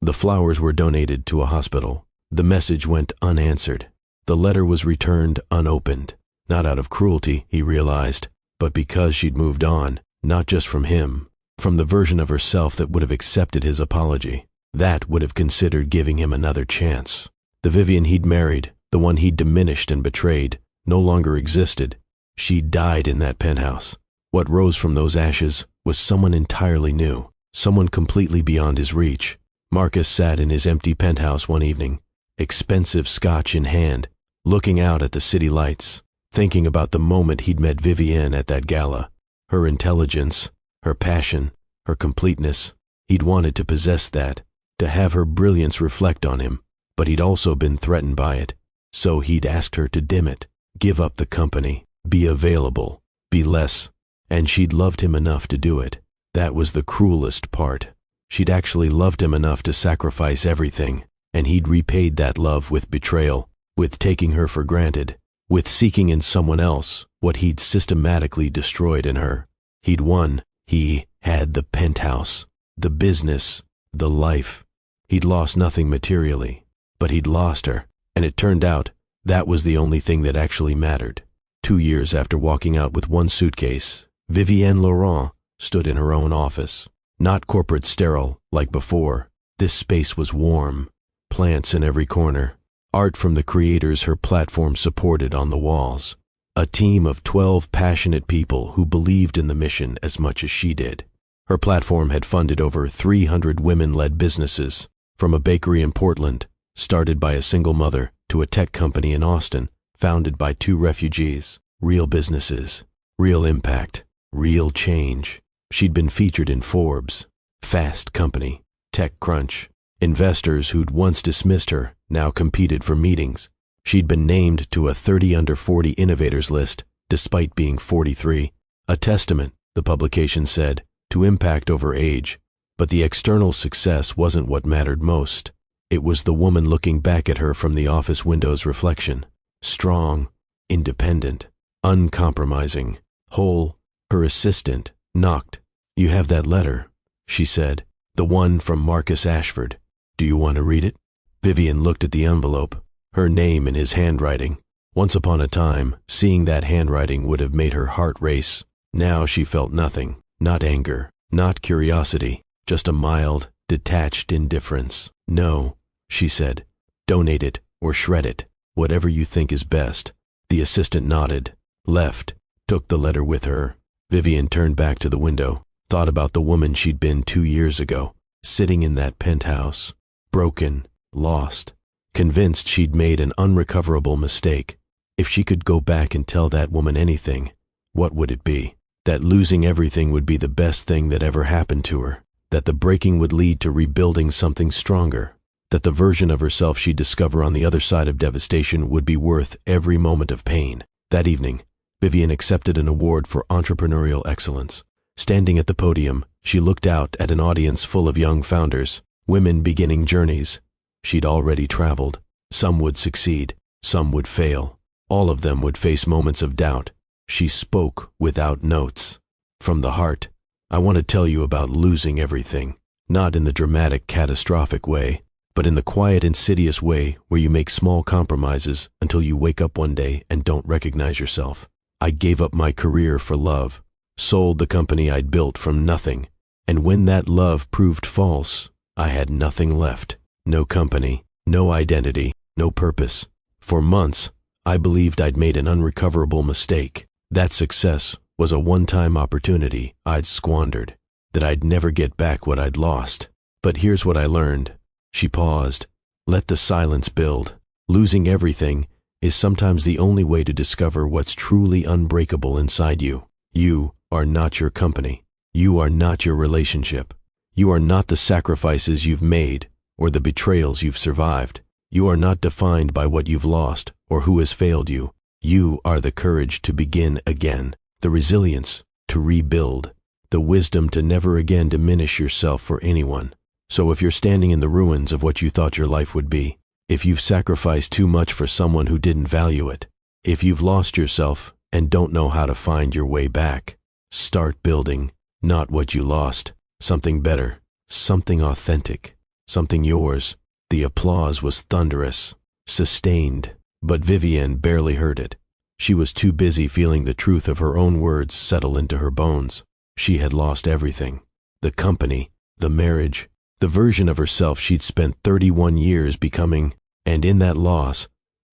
The flowers were donated to a hospital. The message went unanswered. The letter was returned unopened, not out of cruelty, he realized, but because she'd moved on, not just from him, from the version of herself that would have accepted his apology, that would have considered giving him another chance. The Vivian he'd married, the one he'd diminished and betrayed, no longer existed. She died in that penthouse. What rose from those ashes was someone entirely new, someone completely beyond his reach. Marcus sat in his empty penthouse one evening, expensive scotch in hand, looking out at the city lights, thinking about the moment he'd met Vivienne at that gala. Her intelligence, her passion, her completeness. He'd wanted to possess that, to have her brilliance reflect on him, but he'd also been threatened by it. So he'd asked her to dim it, give up the company, be available, be less, and she'd loved him enough to do it. That was the cruelest part. She'd actually loved him enough to sacrifice everything, and he'd repaid that love with betrayal, with taking her for granted, with seeking in someone else what he'd systematically destroyed in her. He'd won. He had the penthouse, the business, the life. He'd lost nothing materially, but he'd lost her. And it turned out that was the only thing that actually mattered. 2 years after walking out with one suitcase, Vivienne Laurent stood in her own office. Not corporate sterile like before. This space was warm, plants in every corner, art from the creators her platform supported on the walls. A team of 12 passionate people who believed in the mission as much as she did. Her platform had funded over 300 women-led businesses, from a bakery in Portland, started by a single mother, to a tech company in Austin, founded by 2 refugees. Real businesses, real impact, real change. She'd been featured in Forbes, Fast Company, TechCrunch. Investors who'd once dismissed her now competed for meetings. She'd been named to a 30 under 40 innovators list, despite being 43. A testament, the publication said, to impact over age. But the external success wasn't what mattered most. It was the woman looking back at her from the office window's reflection. Strong, independent, uncompromising, whole. Her assistant knocked. You have that letter, she said. The one from Marcus Ashford. Do you want to read it? Vivian looked at the envelope, her name in his handwriting. Once upon a time, seeing that handwriting would have made her heart race. Now she felt nothing, not anger, not curiosity, just a mild, detached indifference. No, she said. Donate it or shred it, whatever you think is best. The assistant nodded, left, took the letter with her. Vivian turned back to the window, thought about the woman she'd been 2 years ago, sitting in that penthouse, broken, lost, convinced she'd made an unrecoverable mistake. If she could go back and tell that woman anything, what would it be? That losing everything would be the best thing that ever happened to her, that the breaking would lead to rebuilding something stronger, that the version of herself she'd discover on the other side of devastation would be worth every moment of pain. That evening, Vivian accepted an award for entrepreneurial excellence. Standing at the podium, she looked out at an audience full of young founders, women beginning journeys she'd already traveled. Some would succeed, some would fail. All of them would face moments of doubt. She spoke without notes. From the heart, I want to tell you about losing everything, not in the dramatic, catastrophic way, but in the quiet, insidious way where you make small compromises until you wake up one day and don't recognize yourself. I gave up my career for love, sold the company I'd built from nothing, and when that love proved false, I had nothing left. No company, no identity, no purpose. For months, I believed I'd made an unrecoverable mistake. That success was a one-time opportunity I'd squandered, that I'd never get back what I'd lost. But here's what I learned. She paused. Let the silence build. Losing everything is sometimes the only way to discover what's truly unbreakable inside you. You are not your company. You are not your relationship. You are not the sacrifices you've made or the betrayals you've survived. You are not defined by what you've lost or who has failed you. You are the courage to begin again, the resilience to rebuild, the wisdom to never again diminish yourself for anyone. So if you're standing in the ruins of what you thought your life would be, if you've sacrificed too much for someone who didn't value it, if you've lost yourself and don't know how to find your way back, start building, not what you lost, something better, something authentic, something yours. The applause was thunderous, sustained, but Vivian barely heard it. She was too busy feeling the truth of her own words settle into her bones. She had lost everything. The company, the marriage, the version of herself she'd spent 31 years becoming, and in that loss,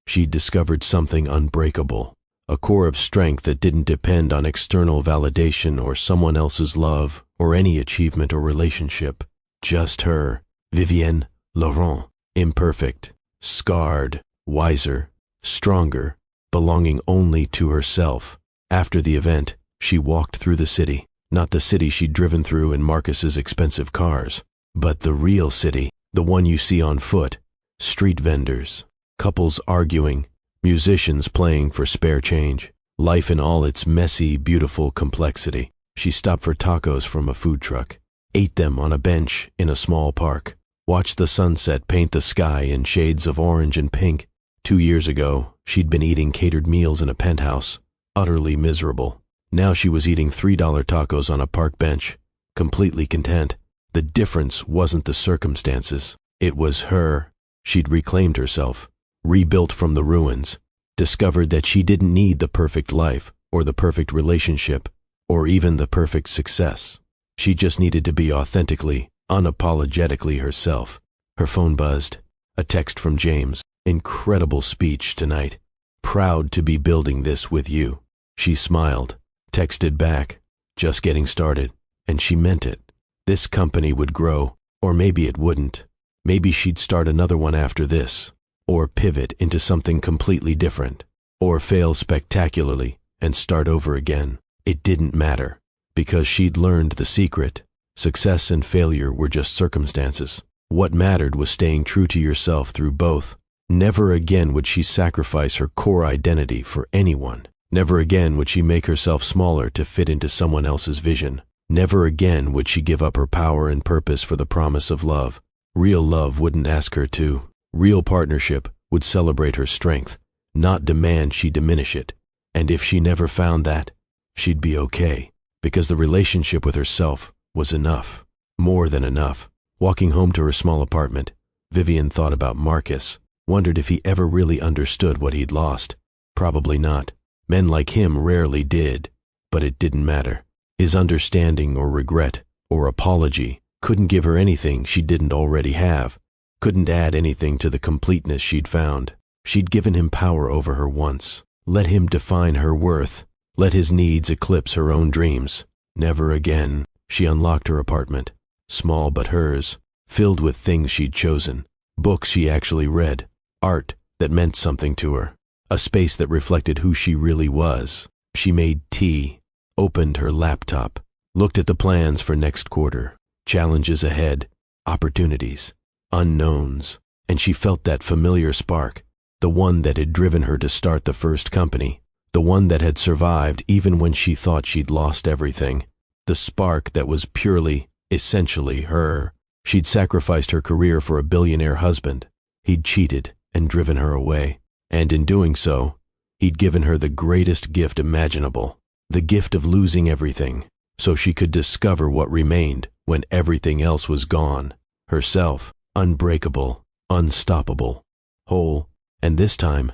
she'd discovered something unbreakable, a core of strength that didn't depend on external validation or someone else's love or any achievement or relationship. Just her, Vivienne Laurent, imperfect, scarred, wiser, stronger, belonging only to herself. After the event, she walked through the city, not the city she'd driven through in Marcus's expensive cars, but the real city, the one you see on foot, street vendors, couples arguing, musicians playing for spare change, life in all its messy, beautiful complexity. She stopped for tacos from a food truck, ate them on a bench in a small park, watched the sunset paint the sky in shades of orange and pink. 2 years ago, she'd been eating catered meals in a penthouse, utterly miserable. Now she was eating $3 tacos on a park bench, completely content. The difference wasn't the circumstances. It was her. She'd reclaimed herself, rebuilt from the ruins, discovered that she didn't need the perfect life or the perfect relationship or even the perfect success. She just needed to be authentically, unapologetically herself. Her phone buzzed. A text from James. Incredible speech tonight. Proud to be building this with you. She smiled, texted back, just getting started, and she meant it. This company would grow, or maybe it wouldn't. Maybe she'd start another one after this, or pivot into something completely different, or fail spectacularly and start over again. It didn't matter, because she'd learned the secret. Success and failure were just circumstances. What mattered was staying true to yourself through both. Never again would she sacrifice her core identity for anyone. Never again would she make herself smaller to fit into someone else's vision. Never again would she give up her power and purpose for the promise of love. Real love wouldn't ask her to. Real partnership would celebrate her strength, not demand she diminish it. And if she never found that, she'd be okay, because the relationship with herself was enough, more than enough. Walking home to her small apartment, Vivian thought about Marcus, wondered if he ever really understood what he'd lost. Probably not. Men like him rarely did, but it didn't matter. His understanding or regret or apology couldn't give her anything she didn't already have, couldn't add anything to the completeness she'd found. She'd given him power over her once. Let him define her worth. Let his needs eclipse her own dreams. Never again. She unlocked her apartment, small but hers, filled with things she'd chosen, books she actually read, art that meant something to her, a space that reflected who she really was. She made tea, opened her laptop, looked at the plans for next quarter, challenges ahead, opportunities, unknowns, and she felt that familiar spark, the one that had driven her to start the first company, the one that had survived even when she thought she'd lost everything, the spark that was purely, essentially her. She'd sacrificed her career for a billionaire husband. He'd cheated and driven her away, and in doing so, he'd given her the greatest gift imaginable, the gift of losing everything, so she could discover what remained when everything else was gone, herself, unbreakable, unstoppable, whole, and this time,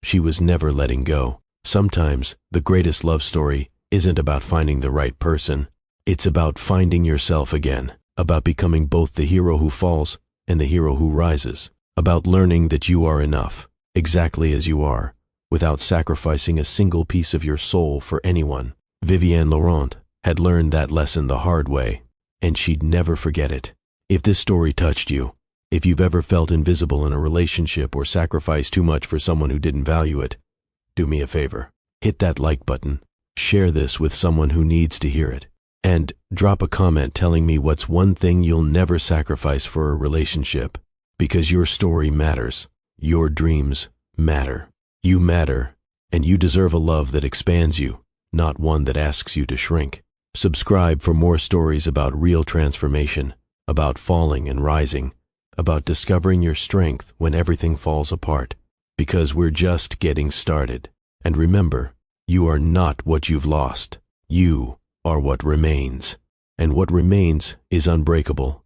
she was never letting go. Sometimes, the greatest love story isn't about finding the right person. It's about finding yourself again, about becoming both the hero who falls and the hero who rises, about learning that you are enough, exactly as you are, without sacrificing a single piece of your soul for anyone. Vivienne Laurent had learned that lesson the hard way, and she'd never forget it. If this story touched you, if you've ever felt invisible in a relationship or sacrificed too much for someone who didn't value it, do me a favor. Hit that like button, share this with someone who needs to hear it, and drop a comment telling me what's one thing you'll never sacrifice for a relationship, because your story matters. Your dreams matter. You matter, and you deserve a love that expands you, not one that asks you to shrink. Subscribe for more stories about real transformation, about falling and rising, about discovering your strength when everything falls apart, because we're just getting started. And remember, you are not what you've lost. You are what remains. And what remains is unbreakable.